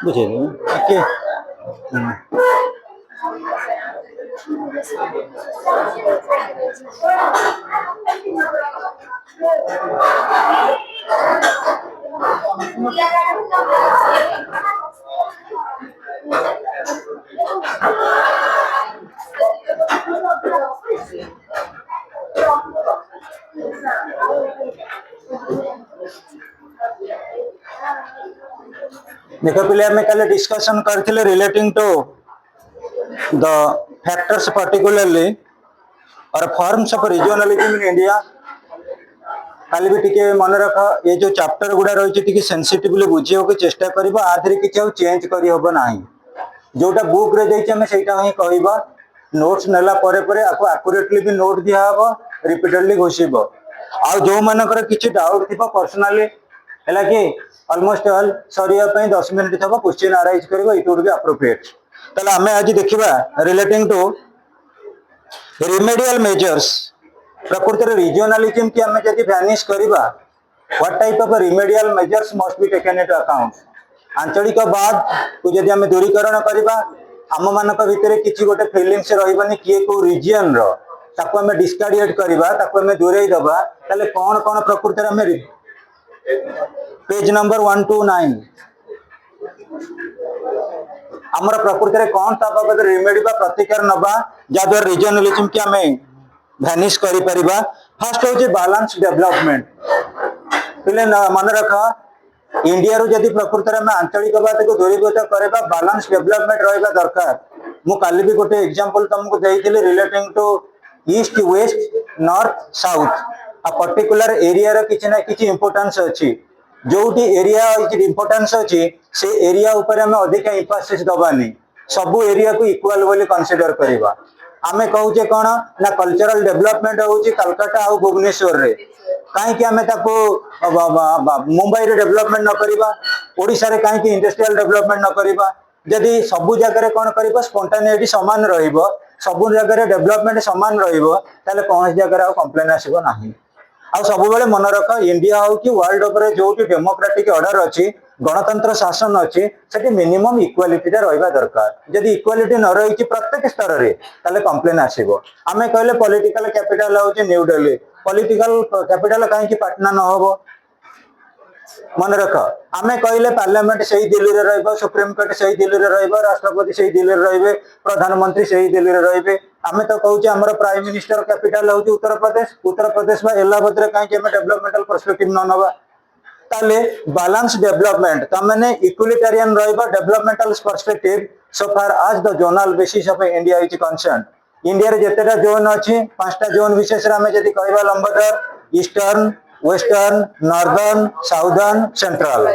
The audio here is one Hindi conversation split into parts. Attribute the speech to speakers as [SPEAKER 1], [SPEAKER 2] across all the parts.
[SPEAKER 1] बुझे ओके देखो पिले आम कल डिस्कशन करथिले relating to the factors particularly और forms of regionalism in India खाली भी टिके मन रख ये जो चैप्टर गुडा रही टिके सेंसिटिवली बुझे को चेष्टा करबा आधरे किछ आ चेंज करी होबो नाही जोटा बुक रे देछि हमें सेटा ही कहबा नोट्स नेला परे परे आको एक्यूरेटली भी नोट दिया हबो रिपीटेडली घोषिबो आ जो मानकर किछ डाउट थिबा पर्सनली हैला कि ऑलमोस्ट ऑल सरिया पई 10 मिनिट थबो क्वेश्चन अराइज करबो इट वुड बी अप्रोप्रिएट तले हमें आज देखिबा रिलेटिंग टू रिमेडियल मेजर्स प्रकृति रीजनलिज्म की हमें यदि वैनिश करबा what type of remedial measures must be taken into account आंचलिक बाद को यदि हमें दूरीकरण करबा हम मानक भितरे किछि गोटे फीलिंग्स रहइबनी किए को रीजन रो ताको हमें डिस्कार्डिएट करबा ताको हमें दूरेई दबा तले कोन कोन प्रकृति हमें पेज नंबर 129 हमर प्रकृति रे कोन ता बाबत रेमेडी बा प्रतिकार नबा जादर रीजनलिज्म के हमें वैनिश करि परिबा फर्स्ट होचे बैलेंस डेवलपमेंट पिले मन रखा इंडिया रो यदि प्रकृति रे में आंचलिक बात को दूरीभूत करबा बैलेंस डेवलपमेंट रहबा दरकार मु काली भी गोटे एग्जांपल तुमको देइथिले relating to east west north south आ पर्टिकुलर एरिया रो किछि ना किछि इंपोर्टेंस अछि जोटी एरिया इंपोर्टेंस अछि से एरिया ऊपर हमें अधिक एम्फासिस दबानी सब एरिया को इक्वल बोली कंसीडर करबा आमे कहूचे कोन ना कल्चरल डेवलपमेंट होउची कलकत्ता आ भुवनेश्वर रे काहे कि हमें ताको मुंबई रे डेवलपमेंट न करबा ओडिसा रे काहे कि इंडस्ट्रियल डेवलपमेंट न करबा यदि सब जगह रे कोन करबा स्पोंटेनिटी समान रहइबो सब जगह रे डेवलपमेंट समान रहइबो ताले कोन जगह रे कंप्लेन आसीबो नाही आ सब बेले मन रख इंडिया हो कि वर्ल्ड ऊपर जो डेमोक्रेटिक ऑर्डर अच्छी गणतंत्र शासन अच्छी से मिनिमम इक्वालिटी रहा दरकार जदि इक्वालिटी न रही प्रत्येक स्तर में ताले कंप्लेन आसीबो आमे कहले पॉलिटिकल कैपिटल होचे न्यू दिल्ली पॉलिटिकल कैपिटल कहीं पाटना न होबो मन रख आमे कहले पार्लियामेंट सही दिल्ली रे रहइबो सुप्रीम कोर्ट सही दिल्ली रे रहइबो राष्ट्रपति सही दिल्ली रे रहइबे प्रधानमंत्री सही दिल्ली रे रहइबे आमे तो कहूचे हमर प्राइम मिनिस्टर कैपिटल होची उत्तर प्रदेश बा इलाहाबाद रे काहे कि हम डेवलपमेंटल पर्सपेक्टिव न नबा ताले बैलेंस डेवलपमेंट तमने इक्विलिटेरियन रहइबो डेवलपमेंटल पर्सपेक्टिव सो फार आज the zonal basis of India is concern India रे जेतेटा जोन अछि पांचटा जोन विशेष रे हमें जदी कहबा लंबदर eastern western northern southern central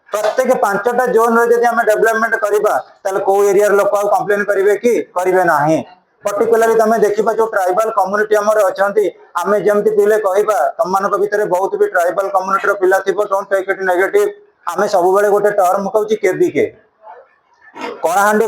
[SPEAKER 1] प्रत्येक पांचटा जोन रे जदी हम डेवलपमेंट करबा ताले को एरिया रे लोक कंप्लेन करिवे कि करिवे नाही पर्टिकुलरली तमे देखिबा जो ट्राइबल कम्युनिटी हमर अछंती आमे जेमति पिले कहबा तमनक भितरे बहुत भी ट्राइबल कम्युनिटी रो पिला थिबो डोंट टेक इट नेगेटिव आमे सब बेले गोटे टर्म कहउची केबीके कलाहांडी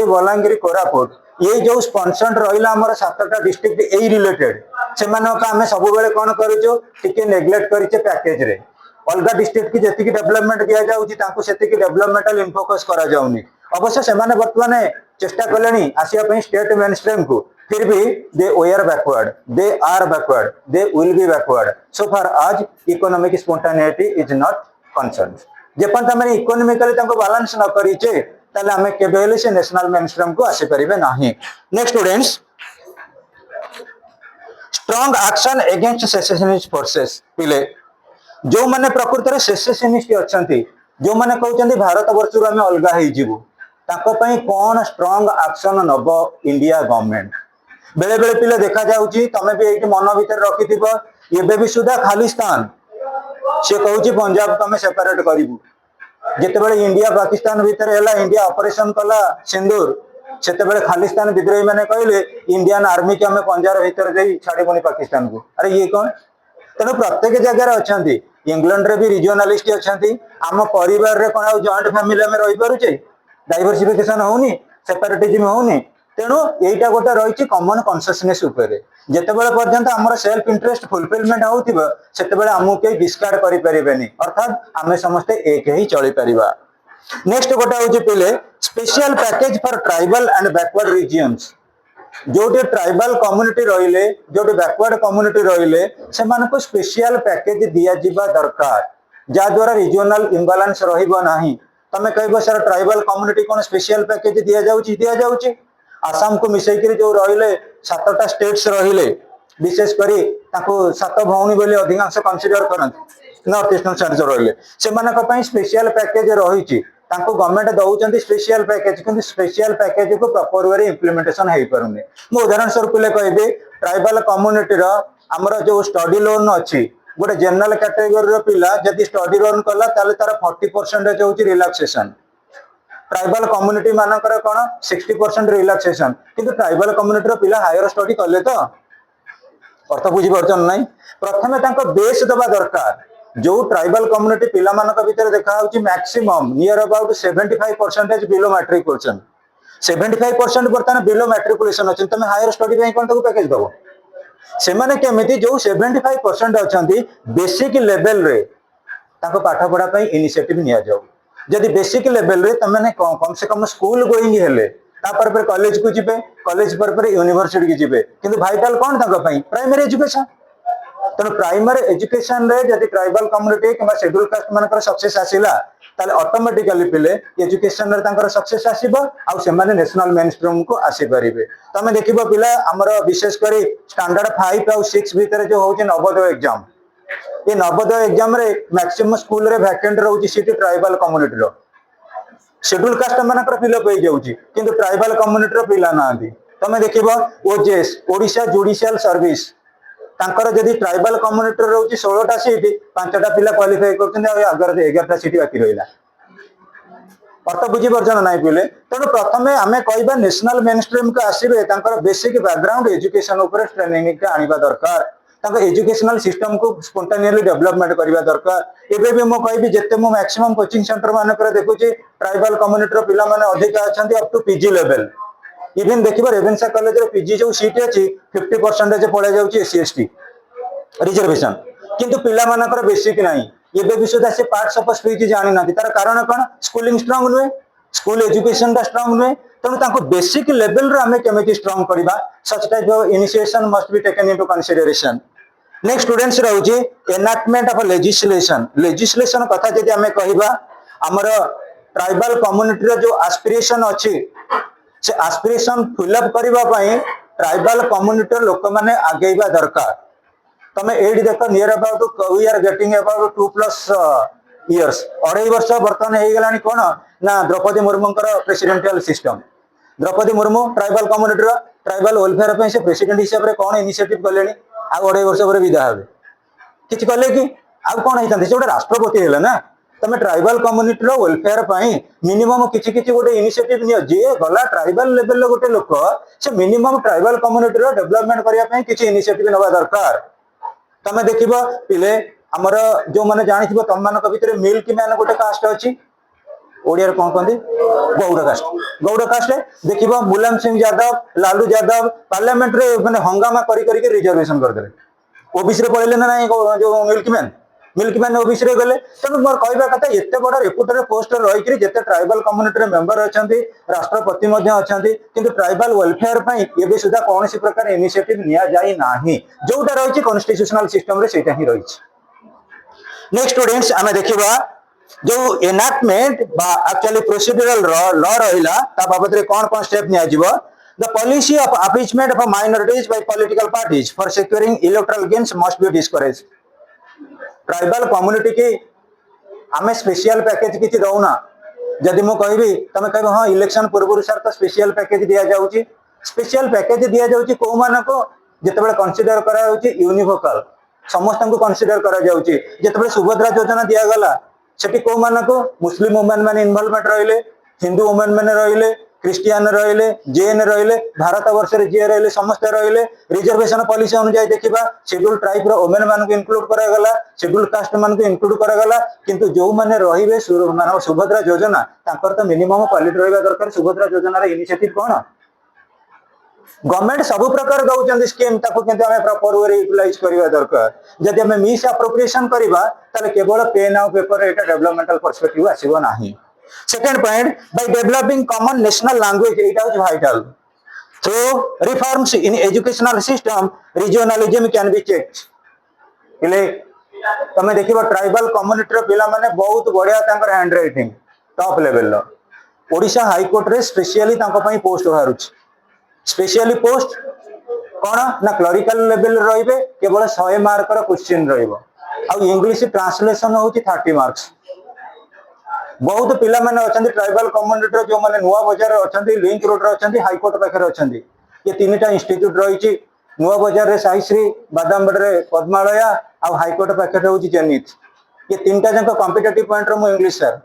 [SPEAKER 1] बलांगीर कोरापुट ये जो स्पॉन्सर्ड रहिला हमर सातटा डिस्ट्रिक्ट एई रिलेटेड से मानक आमे सब बेले कोन करिचो टिके नेग्लेक्ट करिचे पैकेज रे अलगा डिस्ट्रिक्ट की जेतिकी डेवलपमेंट दिया जाउची तांको सेतिकी डेवलपमेंटल इनफोकस करा जाउनी अवश्य से माने वर्तमान चेष्टा कलेनी आसिया पई स्टेट मेनस्ट्रीम को फिर भी they were backward they are backward they will be backward so far as economic spontaneity is not concern जेपन तमे इकोनॉमिकली तांको बैलेंस न करिचे ताले हमें केबेले से नेशनल मेनस्ट्रीम को आसी परिबे नाही next students strong action against secessionist forces पिले जो माने प्रकृति रे सेसेशनिस्ट अछंती जो माने कहउचंदी भारत वर्ष रो हमें अलगा हे जीवो ताको पई कोन स्ट्रांग एक्शन नबो इंडिया गवर्नमेंट बेले बेले पिले देखा जाउची तमे भी एठी मन भीतर रखिथिबो एबे भी सुधा खालिस्तान से कहउची पंजाब तमे सेपरेट करिवु जेते बेले इंडिया पाकिस्तान भीतर हैला इंडिया ऑपरेशन कला सिंदूर सेते बेले खालिस्तान विद्रोही माने कहले इंडियन आर्मी के हमें पंजाब भीतर देई छाडी बनी पाकिस्तान को अरे ये कौन तेनो प्रत्येक जगह रे अछंती इंग्लैंड रे भी रिजनलिस्ट अछंती आम परिवार रे कोन जॉइंट फैमिली में रही पारुचे डाइवर्सिफिकेशन होउनी सेपरेटिज्म होउनी तेणु एटा गोटे रही कॉमन कॉन्शियसनेस उपरे जेतेबेले पर्यंत हमर सेल्फ इंटरेस्ट फुलफिलमेंट होउतिबो सेतेबेले हमहु के डिस्कार्ड करि परिबेनी अर्थात आमे समस्त एक ही चली परिबा। नेक्स्ट गोटे होउची पिले special package for tribal and backward regions जो ट्राइबल कम्युनिटी रहिले जो बैकवर्ड कम्युनिटी रहिले से मानको स्पेशल पैकेज दिया जिबा दरकार जा द्वारा रीजनल इंबैलेंस रहिबो नाही। तमे कहबो सर ट्राइबल कम्युनिटी कोन स्पेशल पैकेज दिया जाउची आसाम को मिसई करी जो रहिले 7टा स्टेट्स रहिले विशेष करी ताको 7 भौणी बोली अधिकांश कंसीडर करन नॉर्थ ईस्टर्न साइड जो रहिले से मानक पई स्पेशल पैकेज रहिची ताको गवर्नमेंट दउचंती स्पेशल पैकेज किंतु स्पेशल पैकेज को प्रॉपर वे इंप्लीमेंटेशन हेई परुनी। मो उदाहरण स्वरूप ले कहबे ट्राइबल कम्युनिटी रो हमर जो स्टडी लोन अछि गोटे जनरल कैटेगरी रो पिला जदी स्टडी लोन कला ताले तार 40% होची रिलैक्सेशन ट्राइबल कम्युनिटी मानकर कोन 60% रिलैक्सेशन किंतु ट्राइबल कम्युनिटी रो पिला हायर स्टडी करले तो अर्थ बुझी परछन नाही प्रथमे ताको बेस दबा दरकार जो ट्राइबल कम्युनिटी पिला मानक भीतर देखा होची maximum near about 75% below matriculation 75% बर्तन बिलो मैट्रिकुलेशन अछि तमे हायर स्टडी पे कोन ताको पैकेज दबो से माने केमिति जो 75% अछंती बेसिक लेवल रे ताको पाठ पढ़ा पई इनिशिएटिव निया जाऊ जदि बेसिक लेवल रे तमे कम से कम स्कूल गोइंग हेले तापर पर कॉलेज को जिबे कॉलेज पर यूनिवर्सिटी की जिबे किंतु वाइटल कोन ताको पई प्राइमरी एजुकेशन तेणु प्राइमरी एजुकेशन रे जदि ट्राइबल कम्युनिटी किंबा शेड्यूल कास्ट मानकर सक्सेस आसिला ताले ऑटोमेटिकली पिले एजुकेशन रे तांकर सक्सेस आसीबो आ से माने नेशनल मेनस्ट्रीम को आसी परिबे। तमे देखिबो पिला हमर विशेष करी स्टैंडर्ड 5 और 6 भीतर जो होचे नवोदय एग्जाम ये नवोदय एग्जाम रे मैक्सिमम स्कूल रे वैकेंट रहउची सिटी ट्राइबल कम्युनिटी रो शेड्यूल कास्ट मानकर फिलअप हो जाउची किंतु ट्राइबल कम्युनिटी रो पिला नांदी। तमे देखिबो ओजेएस ओडिशा जुडिशियल सर्विस तांकर जदि ट्राइबल कम्युनिटी रहउची 16टा सीट 5टा पिला क्वालिफाई करछन आ अगर 11टा सीट बाकी रहिला अर्थ बुझी परछन नाही पिले तेणु प्रथमे आमे कहबा नेशनल मेनस्ट्रीम को आसीबे तांकर बेसिक बैकग्राउंड एजुकेशन ऊपर ट्रेनिंग के आनिबा दरकार तांको एजुकेशनल सिस्टम को स्पोंटेनियसली डेवलपमेंट करबा दरकार। एबे भी मो कहबी जत्ते मो मैक्सिमम कोचिंग सेंटर मानकर देखुची ट्राइबल कम्युनिटी रो पिला माने अधिक अछंती up to PG level even देखिबो रेवेन्सा कॉलेज रो पीजी जो सीट अछि 50% पळे जाउची एससी एसटी रिजर्वेशन किंतु पिला मानकर बेसिक नाही एबे भी सुधा से पार्ट्स ऑफ स्पीच जानि नाथि तार कारण कोन स्कूलिंग स्ट्रांग नुए स्कूल एजुकेशन दा स्ट्रांग नुए तेणु तांको बेसिक लेवल रे हमें केमिति स्ट्रांग करबा such type of initiation must be taken into consideration. Next students रहउची एनैक्टमेंट ऑफ लेजिस्लेशन कथा जदि हमें कहबा हमर ट्राइबल कम्युनिटी रो जो एस्पिरेशन अछि से एस्पिरेशन फिलअप करबा पई ट्राइबल कम्युनिटी लोक माने आगेबा दरकार। तमे एडी देखो near about we are getting about 2+ years 2.5 वर्ष वर्तमान हे गलानी कोन ना Draupadi Murmu presidential system Draupadi Murmu tribal community रो ट्राइबल वेलफेयर पे से प्रेसिडेंट हिसाब रे कोन इनिशिएटिव कलेनी आ 2.5 वर्ष पर विदा हेबे किछ कले कि आ कोन हितंती से राष्ट्रपति हेले ना तमे ट्राइबल कम्युनिटी रो वेलफेयर पई मिनिमम किछि गोटे इनिशिएटिव नियो जे गला ट्राइबल लेवल लो गोटे लोक से मिनिमम ट्राइबल कम्युनिटी रो डेवलपमेंट करिया पई किछि इनिशिएटिव नबा दरकार। तमे देखिबो पिले हमर जो माने जानिथिबो तम मानक भितरे मिल्क मैन गोटे कास्ट अछि ओडिया रे कोन कोंदी गौड़ कास्ट देखिबो मुलायम सिंह यादव लालू यादव पार्लियामेंट रे माने हंगामा करी करी के रिजर्वेशन कर देले ओबीसी रे पळेले ना नाही जो मिल्क मैन ओबीसी रे गले तब मोर कहबा कथा एते बडा रेपुटेड पोस्ट रही कि जते ट्राइबल कम्युनिटी रे मेंबर अछंती राष्ट्रपति मध्ये अछंती किंतु ट्राइबल वेलफेयर पई एबे सुधा कोनसी प्रकार इनिशिएटिव निया जाई नाही जोटा रही कॉन्स्टिट्यूशनल सिस्टम रे सेटा ही रही। नेक्स्ट स्टूडेंट्स हमें देखिबा जो एनैक्टमेंट बा एक्चुअली प्रोसीड्यूरल लॉ रहिला ता बाबत रे कोन स्टेप निया जिवो The policy of appeasement of minorities by political parties for securing electoral gains must be discouraged. Tribal community की हमें स्पेशल पैकेज किछि दउना जदि मो कहबी तमे कहबो हां इलेक्शन पूर्व सर तो स्पेशल पैकेज दिया जाउची स्पेशल पैकेज दिया जाउची को मानको जेतेबेले कंसीडर करा जाउची यूनिवोकल समस्त को कंसीडर करा जाउची जेतेबेले सुभद्रा योजना दिया गला सेठी को मानको मुस्लिम वुमेन माने इन्वॉल्वमेंट रहिले हिंदू वुमेन माने रहिले क्रिस्टियन रहिले जैन रहिले भारत वर्ष रे जे रहिले समस्त रहिले रिजर्वेशन पॉलिसी अनुसार देखिबा शेड्यूल ट्राइब रो वुमेन मान को इंक्लूड करा गला शेड्यूल कास्ट मान को इंक्लूड करा गला किंतु जो माने रहिबे मानव सुभद्रा योजना तांकर तो मिनिमम क्वालिटी रहबा दरकार सुभद्रा योजना रे इनिशिएटिव कोन गवर्नमेंट सब प्रकार दउचंदी स्कीम ताको केंते हमें प्रॉपर वे यूटिलाइज करबा दरकार जदि हमें मिस अप्रोप्रिएशन करबा ताले केवल पेन आउ पेपर एटा डेवलपमेंटल पर्सपेक्टिव आसीबो नाही second point by developing common national language एटा is vital through reforms in educational system regionalism can be checked इले तमे देखिबो ट्राइबल कम्युनिटी रो पिला माने बहुत बढ़िया तांकर hand writing top level low Odisha high court रे स्पेशली तांको पई पोस्ट बाहरुछ स्पेशली पोस्ट कौन ना क्लरिकल लेवल रहिबे केवल 100 मार्क रो क्वेश्चन रहइबो आ इंग्लिश ट्रांसलेशन होची 30 मार्क्स बहुत पिला माने अछंती ट्राइबल कम्युनिटी रो जो माने नुवा बाजार अछंती लिंक रोड रो अछंती हाई कोर्ट पाखरे अछंती ये तीनटा इंस्टीट्यूट रहिची नुवा बाजार रे साईश्री बादामबड रे पद्मालया आ हाई कोर्ट पाखरे होची जेनिथ ये तीनटा जंक कॉम्पिटिटिव पॉइंट रो मु इंग्लिश सर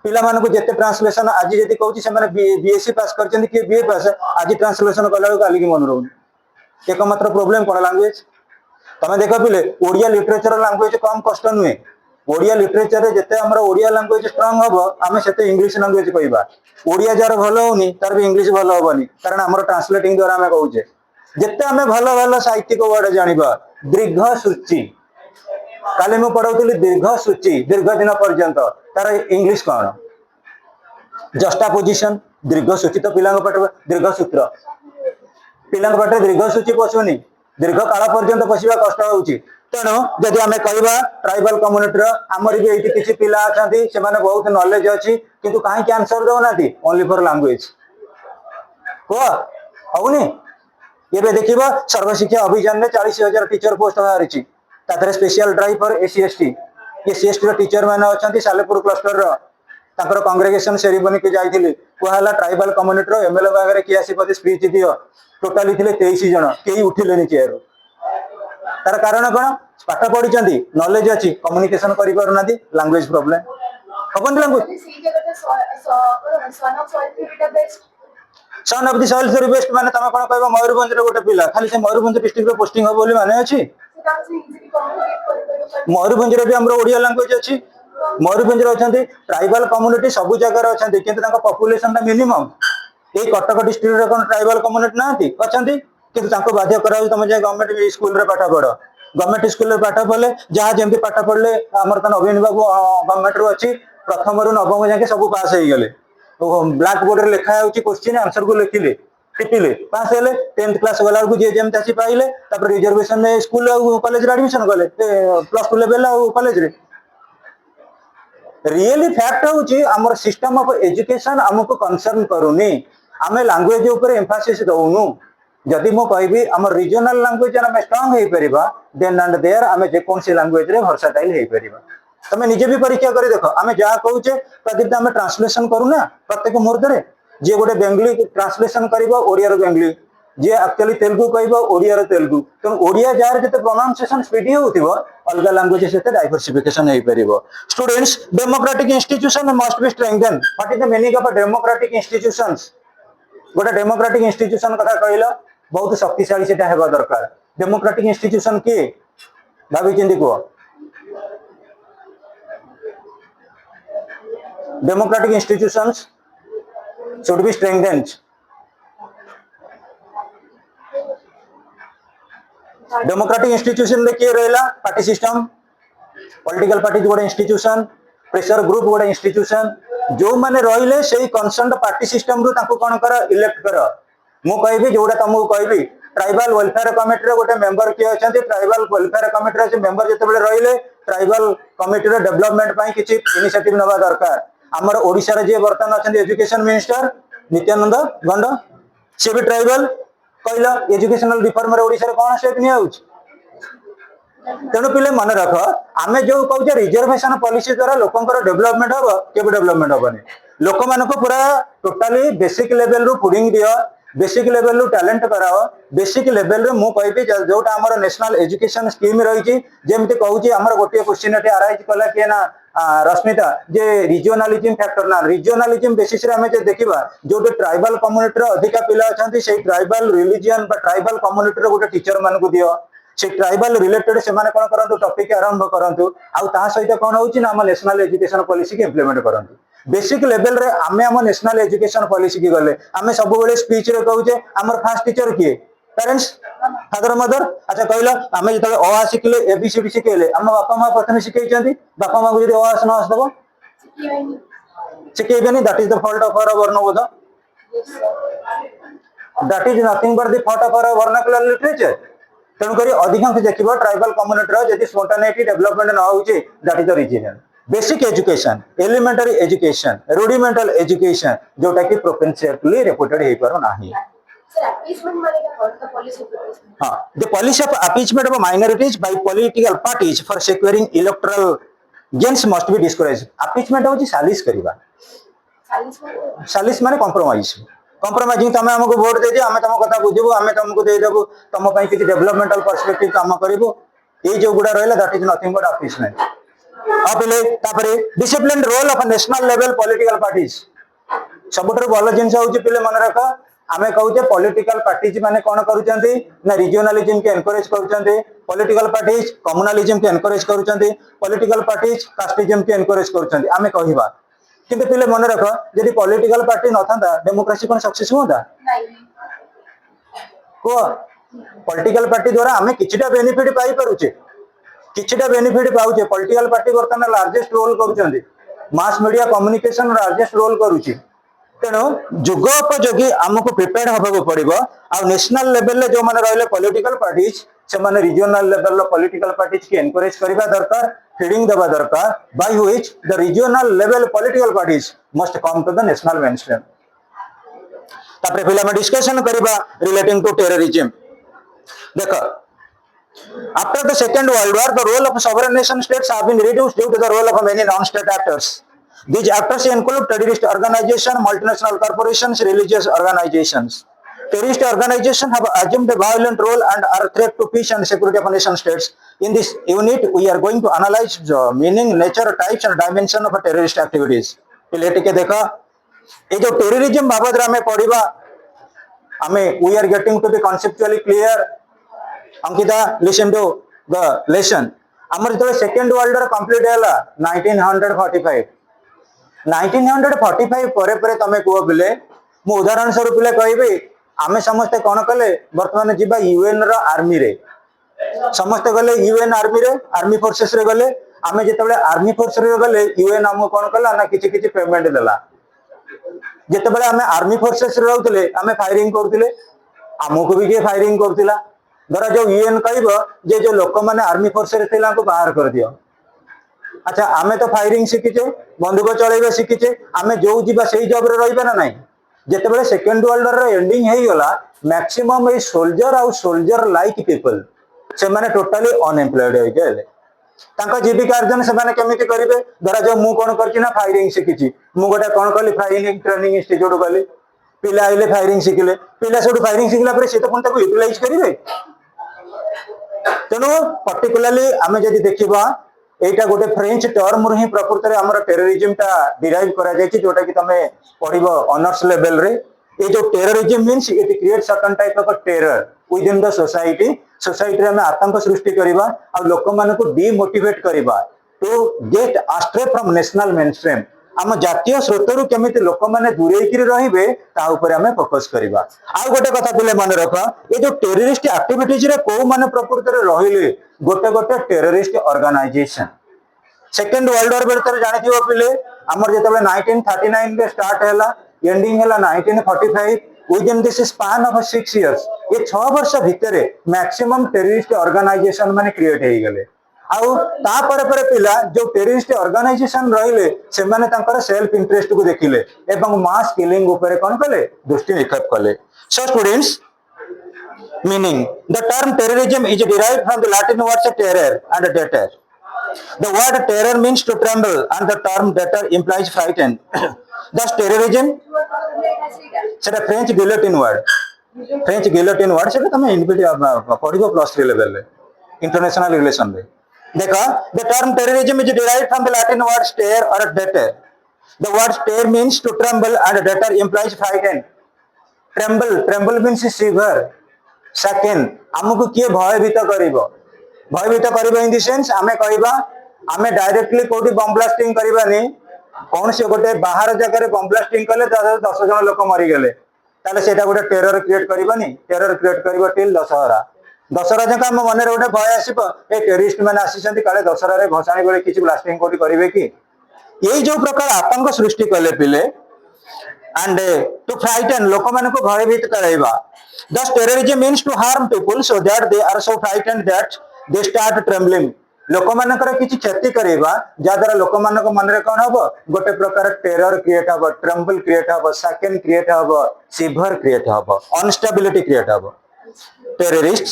[SPEAKER 1] पिला मानको जेते ट्रांसलेशन आज जदी कहूची से माने बीएससी पास करचंदी कि बीए पास आज ट्रांसलेशन कला काली की मन रहू एकमात्र प्रॉब्लम कोन लैंग्वेज तमे देखो पिले ओडिया लिटरेचर लैंग्वेज कम कष्ट नुए ओडिया लिटरेचर रे जेते हमरा ओडिया लैंग्वेज स्ट्रांग हबो आमे सेते इंग्लिश लैंग्वेज कहबा ओडिया जार भलो होनी तार भी इंग्लिश भलो होबनी कारण हमर ट्रांसलेटिंग द्वारा हमें कहूचे जेते हमें भलो भलो साहित्यिक वर्ड जानिबा दीर्घ सूची काले मु पढौतली दीर्घ सूची दीर्घ दिन पर्यंत तार इंग्लिश कौन जस्टा पोजिशन दीर्घ सूची तो पिला पाठ दीर्घ सूत्र पिला पाठ दीर्घ सूची पशुनी दीर्घ काल पर्यंत पशिबा कष्ट होउची तेणु जदि आमे कहबा ट्राइबल कम्युनिटी रो हमर भी एठी किछि पिला अछंती से माने बहुत नॉलेज अछि किंतु काहे के आंसर दो नाती ओनली फॉर लैंग्वेज को होउनी एबे देखिबा सर्वशिक्षा अभियान में 40,000 टीचर पोस्ट बाहरिछि तातरे special drive for SC ST ये सीएसटी रो टीचर माने अछंती सालेपुर क्लस्टर रो ताकर कांग्रेगेशन सेरेमनी के जाइथिले कोहाला ट्राइबल कम्युनिटी रो एमएलए बागरे की आसी पदे स्पीच दियो टोटली थिले 23 जण केही उठिलेनी चेयर तार कारण कोन पाठ पढी चंदी नॉलेज अछि कम्युनिकेशन करि पारु नादी language problem upon language son of the soil theory best माने तमा कोन कहबो मयूरभंज रे गोटे पिला खाली से मयूरभंज डिस्ट्रिक्ट रो पोस्टिंग हो बोली माने अछि मयूरभंज रे भी हमरो ओडिया लैंग्वेज अछि मयूरभंज रे अछंती ट्राइबल कम्युनिटी सब जगह रे अछंती किंतु ताका पॉपुलेशन ता मिनिमम ए कटक डिस्ट्रिक्ट रे कोन ट्राइबल कम्युनिटी नाथि अछंती किंतु ताको बाध्य कराउ तमे जे गवर्नमेंट स्कूल रे पाठ पढो गवर्नमेंट स्कूल रे पाठ पढले जहा जेमति पाठ पढले हमर तन अभिनव बाबू गवर्नमेंट रो अछि प्रथम रु नवम जाके सब पास हे गेले ब्लैक बोर्ड रे लिखा होची क्वेश्चन आंसर को लिखिले टिपिले पास हेले 10th क्लास वाला को जे जेम तासी पाइले तापर रिजर्वेशन में स्कूल कॉलेज रे एडमिशन गले प्लस 2 लेवल कॉलेज रे रियली फैक्ट होची हमर सिस्टम ऑफ एजुकेशन हमको कंसर्न करूनी हमें लैंग्वेज ऊपर एम्फासिस दउनु जदि मो कहबी हमर रीजनल लैंग्वेज हम स्ट्रांग हे परिबा देन एंड देयर हमें जे कोन सी लैंग्वेज रे वर्सटाइल हे परिबा तमे निजे भी परीक्षा करी देखो हमें जा कहूचे प्रदीप हमें ट्रांसलेशन करू ना प्रत्येक मुहूर्त रे जे गोटे बेंगली ट्रांसलेशन करिवो ओडिया रो बेंगली जे एक्चुअली तेलुगु कहबो ओडिया रो तेलुगु तो ओडिया जार जते प्रोनाउंसिएशन स्पीडी होतिबो अलगा लैंग्वेज सेते डाइवर्सिफिकेशन हे परिबो students democratic institution must be strengthen what is the meaning of democratic institutions गोटे डेमोक्रेटिक इंस्टीट्यूशन कथा कहलो बहुत शक्तिशाली सेटा हेबा दरकार डेमोक्रेटिक इंस्टीट्यूशन के भाभी चिंदी को democratic institutions should be strengthened democratic institution रे के रहला पार्टी सिस्टम पॉलिटिकल पार्टी गोटे इंस्टीट्यूशन प्रेशर ग्रुप गोटे इंस्टीट्यूशन जो माने रहिले सेही कंसर्न पार्टी सिस्टम रु ताको कोन कर इलेक्ट कर मु कहबी जोडा तमु कहबी ट्राइबल वेलफेयर कमिटी रे गोटे मेंबर के अछंती ट्राइबल वेलफेयर कमिटी रे मेंबर जते बेले रहिले ट्राइबल कमिटी रे डेवलपमेंट पई किछि इनिशिएटिव नबा दरकार हमर ओडिसा रे जे वर्तमान अछंती एजुकेशन मिनिस्टर नित्यानंद गंड से भी ट्राइबल कहला एजुकेशनल रिफॉर्म रे ओडिसा रे कोन स्टेप नि आउछ तेणु पिले मन रख आमे जो कहूचे रिजर्वेशन पॉलिसी द्वारा लोकंकर डेवलपमेंट हो केबे डेवलपमेंट होबनी लोक मानको पूरा टोटली बेसिक लेवल रु फूडिंग दियो बेसिक लेवल रु टैलेंट कराओ बेसिक लेवल रे मु कहबी जोटा हमर नेशनल एजुकेशन स्कीम रही छी जेमति कहूची हमर गोटे क्वेश्चन एटे अराइज कला के ना रश्मिता जे रिजनलिज्म फैक्टर ना रिजनलिज्म बेसिस रे हमें जे देखिबा जो ट्राइबल कम्युनिटी रो अधिका पिला अछंती से ट्राइबल रिलीजन बा ट्राइबल कम्युनिटी रो गोटे टीचर मान को दियो से ट्राइबल रिलेटेड से माने कोन करंतु टॉपिक आरंभ करंतु आ ता सहित कोन होउची ना हम नेशनल एजुकेशन पॉलिसी के इंप्लीमेंट करंतु बेसिक लेवल रे आमे हम नेशनल एजुकेशन पॉलिसी की गले आमे सब बेले स्पीच रे कहू जे हमर फर्स्ट टीचर किए पेरेंट्स फादर मदर अच्छा कहला आमे जतले अ आ शिखले एबीसीडी शिखेले हम बापा मां प्रथम शिखैचंती बापा मां को जदी अ आ न आसबो शिखेबेनी that is the fault of our Varnabodh that is nothing but the fault of our vernacular literature तेणु करी अधिकांश देखिबो ट्राइबल कम्युनिटी रो जदी स्पॉन्टेनिटी डेवलपमेंट न होउची that is the reason basic education elementary education rudimental education जोटा कि प्रोपेंशियरली रिपोर्टेड हे पर नाही the policy of appeasement of minorities by political parties for securing electoral gains must be discouraged. Appeasement होची सालिश करिबा सालिश माने कॉम्प्रोमाइज कॉम्प्रोमाइजिंग तमे हमको वोट दे दियो हमें तम कथा बुझिबो हमें तुमको दे देबो तम पई किछि डेवलपमेंटल पर्सपेक्टिव काम करिवो ए जो गुडा रहला that is nothing but appeasement आपले तापरे discipline role of national level political parties सबुठर भल जिंस होची पिले मन रख आमे कहूचे पॉलिटिकल पार्टीज माने कोन करूचंती ना रीजनलिज्म के एनकरेज करूचंती पॉलिटिकल पार्टीज कम्युनलिज्म के एनकरेज करूचंती पॉलिटिकल पार्टीज कास्टिज्म के एनकरेज करूचंती आमे कहिबा किंतु पिले मन रख यदि पॉलिटिकल पार्टी नथांदा डेमोक्रेसी कोन सक्सेस होता नहीं को पॉलिटिकल पार्टी द्वारा आमे किछटा बेनिफिट पाई परुचे किछटा बेनिफिट पाउचे पॉलिटिकल पार्टी वर्तमान लार्जेस्ट रोल करूचंती mass media communication largest role करूची तेणु जुगोपयोगी आमको प्रिपेयर होगा पड़ो आ नेशनल लेवल जो मैंने रही पॉलिटिकल पार्टीज से माने रीजनल लेवल पॉलिटिकल पार्टीज की एनकरेज करबा दरकार फीडिंग देबा दरकार by which the regional level political parties must come to the national mainstream तापरे पहले हम डिस्कशन करबा रिलेटिंग टू टेररिज्म देखो after the second world war the role of sovereign nation states have been reduced due to the role of many non state actors. These actors include terrorist organizations, multinational corporations, religious organizations. Terrorist organizations have assumed a violent role and are a threat to peace and security of nation states. In this unit, we are going to analyze the meaning, nature, types, and dimension of terrorist activities. पिलेटी के देखा, ये जो terrorism बाबत रामे पढ़ीबा, हमें we are getting to be conceptually clear. Ankita, listen to the lesson. हमर जो second world war complete हैला 1945. 1945 परे परे तमे को बिले मु उदाहरण स्वरूप ले कहबे आमे समस्त कोन कले वर्तमान जिबा यूएन रो आर्मी रे समस्त गले यूएन आर्मी रे आर्मी फोर्सेस रे गले आमे जेतबे आर्मी फोर्स रे गले यूएन हमको कोन कला ना किछि किछि पेमेंट देला जेतबे आमे आर्मी फोर्सेस रे रहउतले आमे फायरिंग करतिले हमको भी जे फायरिंग करतिला धरा जो यूएन कहबो जे जो लोक माने आर्मी फोर्स रे थिला को बाहर कर दियो अच्छा आमे तो फायरिंग शिखिचे बंदूक चलेबे शिखिचे आमे जो जीवा सही जॉब रे रहिबे ना नहीं जेतेबेले सेकंड वर्ल्ड वॉर रे एंडिंग हेई गला मैक्सिमम ए सोल्जर आउ सोल्जर लाइक पीपल से माने टोटली अनएम्प्लॉयड हो गेले तांका जीविका अर्जन से माने केमिति करिवे धरा जो मु कोन करछि ना फायरिंग शिखिची मु गोटा कोन कली फायरिंग ट्रेनिंग इंस्टीट्यूट गली पिला आइले फायरिंग शिखिले पिला सब फायरिंग शिखिला पर से तो कोन ताको यूटिलाइज करिवे तेनु पर्टिकुलरली आमे जदि देखिबा एटा गोटे फ्रेंच टर्म हि प्रकृत रे हमर टेररिज्म ता डिराइव करा जाय छि जोटा कि तमे पढिबो ऑनर्स लेवल रे ए जो terrorism means it create certain type of terror with in the society society रे हम आतंक सृष्टि करबा आ लोक मान को डिमोटिवेट करबा to get astray from national mainstream हम जातीय स्रोतरु केमिति लोक माने दूरेई कि रहिबे ता ऊपर हमें फोकस करबा आ गोटे कथा पिले मन रख ए जो टेररिस्ट एक्टिविटीज रे को माने प्रकृत रे रहिले गोटे गोटे terrorist organization second world war बेर जानिथिबो पिले हमर जेतबे 1939 रे स्टार्ट हैला एंडिंग हैला 1945 with in this span of 6 years ये 6 वर्ष भितरे मैक्सिमम टेररिस्ट ऑर्गेनाइजेशन माने क्रिएट हेई गेले आउ ता पर पिला जो टेररिस्ट ऑर्गेनाइजेशन रहिले से माने तांकर सेल्फ इंटरेस्ट को देखिले एवं मास किलिंग ऊपर कोन कले दृष्टि निक्षेप कले so students meaning the term terrorism is derived from the Latin words terror and debtor the word terror means to tremble and the term deter implies frighten thus terrorism सेटा फ्रेंच गिलोटिन वर्ड सेटा तमे इनबिट पढिबो प्लस 3 लेवल रे इंटरनेशनल रिलेशन रे देखो, the term terrorism is derived from the Latin word stare or deter. The word stare means to tremble and deter implies frighten. Tremble means shiver. Second, आमको किए भयभीत करिवो, भयभीत करिवो इन द सेंस आमे कहबा आमे डायरेक्टली कोठी बम ब्लास्टिंग करबानी, कौन से गोटे बाहर जगह बम ब्लास्टिंग कले 10 जन लोक मरी गले, ताले सेटा गोटे टेरर क्रिएट करबानी, टेरर क्रिएट करबो टिल दशहरा, दशहरा जका हम मन रे गोटे भय आसीबो ए टेररिस्ट माने आसीसंती काले दशहरा रे भसाणी बेले किछि ब्लास्टिंग कोठी करिवे कि, यही जो प्रकार आतंक सृष्टि कले पिले and to frighten ଲୋକମାନଙ୍କୁ ଭୟଭୀତ କରାଇବା। Thus terrorism means to harm people so that they are so frightened that they start trembling। ଲୋକମାନଙ୍କର କିଛି କ୍ଷତି କରିବା ଯାଦ୍ୱାରା ଲୋକମାନଙ୍କ ମନରେ କଣ ହବ, ଗୋଟେ ପ୍ରକାର ଟେରର କ୍ରିଏଟ ହବ, ଟ୍ରମ୍ବଲ କ୍ରିଏଟ ହବ, ସେକେଣ୍ଡ କ୍ରିଏଟ ହବ, ସିଭର କ୍ରିଏଟ ହବ, ଅନଷ୍ଟାବିଲିଟି କ୍ରିଏଟ ହବ। Terrorists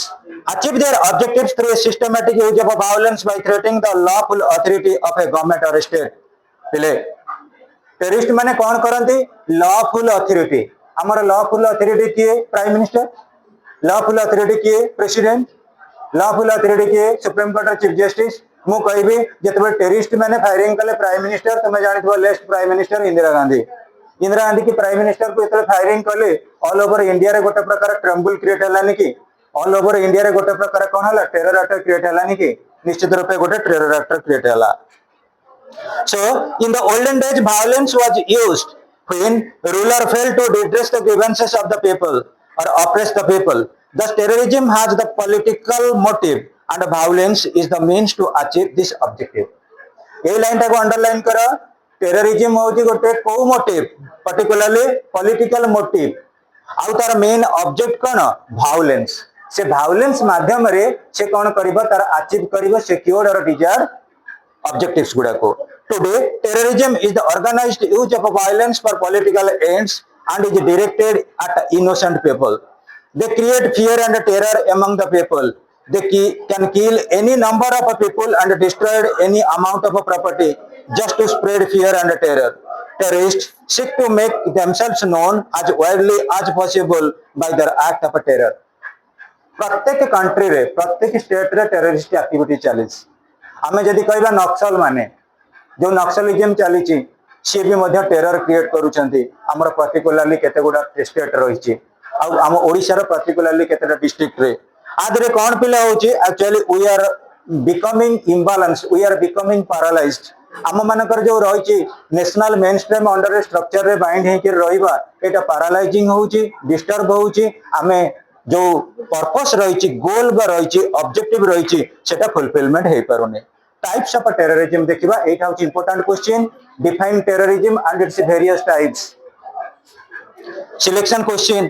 [SPEAKER 1] achieve their objectives through a systematic use of violence by threatening the lawful authority of a government or state। ପିଲେ टेररिस्ट माने कौन करती, लॉफुल अथॉरिटी, आमर लॉफुल अथॉरिटी किए प्राइम मिनिस्टर, लॉफुल अथॉरिटी किए प्रेसिडेंट, लॉफुल अथॉरिटी किए सुप्रीम कोर्ट चीफ जस्टिस। मु कहबी जतबे टेररिस्ट माने फायरिंग कले प्राइम मिनिस्टर, तुम जानिथबो लेस्ट प्राइम मिनिस्टर इंदिरा गांधी, इंदिरा गांधी की प्राइम मिनिस्टर को जतबे फायरिंग कले ऑल ओवर इंडिया रे गोटे प्रकार ट्रम्बल क्रिएट हलानी कि, ऑल ओवर इंडिया रे गोटे प्रकार कोन हला टेरर अटैक क्रिएट हलानी कि, निश्चित रूपे गोटे टेरर अटैक क्रिएट हला। So, in the olden days, violence was used when ruler failed to redress the grievances of the people or oppress the people. Thus, terrorism has the political motive, and violence is the means to achieve this objective. ये लाइन टाको अंडरलाइन करो, टेररिज्म होची गोटे को मोटिव, पर्टिकुलरली पॉलिटिकल मोटिव, आउ तार मेन ऑब्जेक्ट कोन वायलेंस। से वायलेंस माध्यम रे से कोन करिबो, तार अचीव करिबो सिक्योर्ड और desired objectives गुड़ाको। Today, terrorism is the organized use of violence for political ends and is directed at innocent people. They create fear and terror among the people. They can kill any number of people and destroy any amount of property just to spread fear and terror. Terrorists seek to make themselves known as widely as possible by their act of terror. प्रत्येक कंट्री रे, प्रत्येक स्टेट रे टेररिस्ट एक्टिविटी चलीस। आमे जदि कहबा नक्सल माने जो नक्सलिज्म चली सी भी टेरर क्रिएट करुँच, आमर पर्टिकुलरली केते गुडा स्टेट रही आम ओडिशार पर्टिकुलरली केतेटा डिस्ट्रिक्ट रे आदरे कौन पिला होची, actually we are becoming imbalance, we are becoming paralysed. आम मानकर जो रही नेशनल मेन स्ट्रीम अंडर स्ट्रक्चर रे बाइंड होकर रहिबा, एटा पैरालाइजिंग होची, डिस्टर्ब होची, आमे जो पर्पस रही गोल रही ऑब्जेक्टिव रही सेटा फुलफिलमेंट हो पारुनी। टाइप्स ऑफ टेररिज्म देखिबा, एटा होची important question. Define terrorism and its various types. Selection question,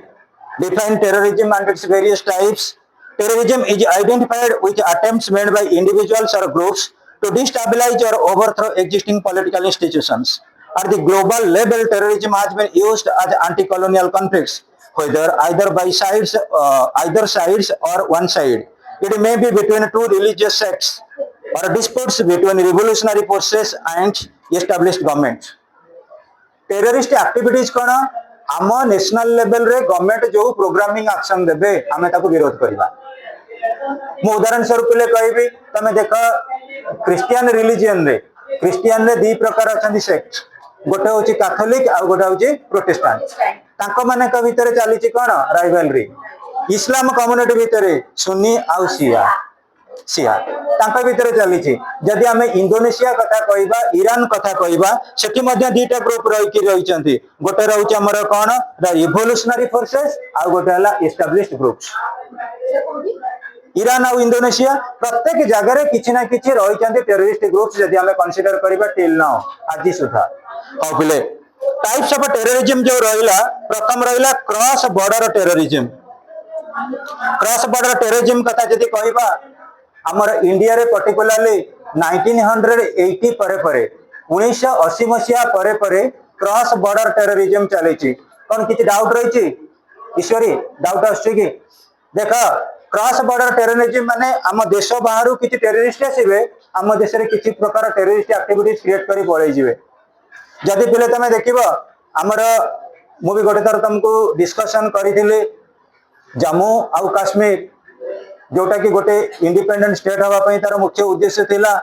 [SPEAKER 1] define terrorism and its various types. Terrorism is identified with attempts made by individuals or groups to destabilize or overthrow existing political institutions. At the global level, terrorism has been used as anti-colonial conflicts, whether either sides or one side. It may be between two religious sects or disputes between revolutionary forces and established governments. Terrorist activities कौन, आम नेशनल लेवल रे गवर्नमेंट जो प्रोग्रामिंग एक्शन देबे आमे ताको विरोध करबा। मु उदाहरण स्वरूप ले कहबी, तमे देख क्रिश्चियन रिलीजन रे दी प्रकार अछंती सेक्ट, गोटे होची कैथोलिक आ गोटे होची प्रोटेस्टेंट। तांको माने का भीतर चली छि कोन राइवलरी। इस्लाम कम्युनिटी भीतर सुन्नी आ शिया तांका भीतर चली छि। जदि आमे इंडोनेशिया कथा कहबा, ईरान कथा कहबा, सेठी मध्ये दीटा ग्रुप रहिचंती, गोटे रहउछि हमर कोन द रिवोल्यूशनरी फोर्सेस आ गोटे हला एस्टैब्लिश्ड ग्रुप्स। ईरान और इंडोनेशिया प्रत्येक जगह किछि ना किछि रहिचंती टेररिस्ट ग्रुप्स, जदि आमे कंसीडर करबा टिल नाउ आज सुधा। हो बिले टाइप्स ऑफ टेररिज्म जो रहिला, प्रथम रहिला cross border terrorism. Cross border terrorism कथा जदि कहबा, आमर इंडिया रे पर्टिकुलरली 1980 परे 1980 मसीहा परे क्रॉस बॉर्डर टेररिज्म चली। कौन किसी डाउट रही ईश्वरी, डाउट आसछि कि देख क्रॉस बॉर्डर टेररिज्म माने आम देश बाहर किसी टेररिस्ट आसबे, आम देश रे किसी प्रकार टेररिस्ट एक्टिविटीज क्रिएट करी पळै जिवे। जदि पिले तमे देखिबो, आमर मु भी गोटे थर तुमको डिस्कशन करिथिले जम्मू आउ काश्मीर जोटा कि गोटे इंडिपेंडेंट स्टेट हवा पई तार मुख्य उद्देश्य थिला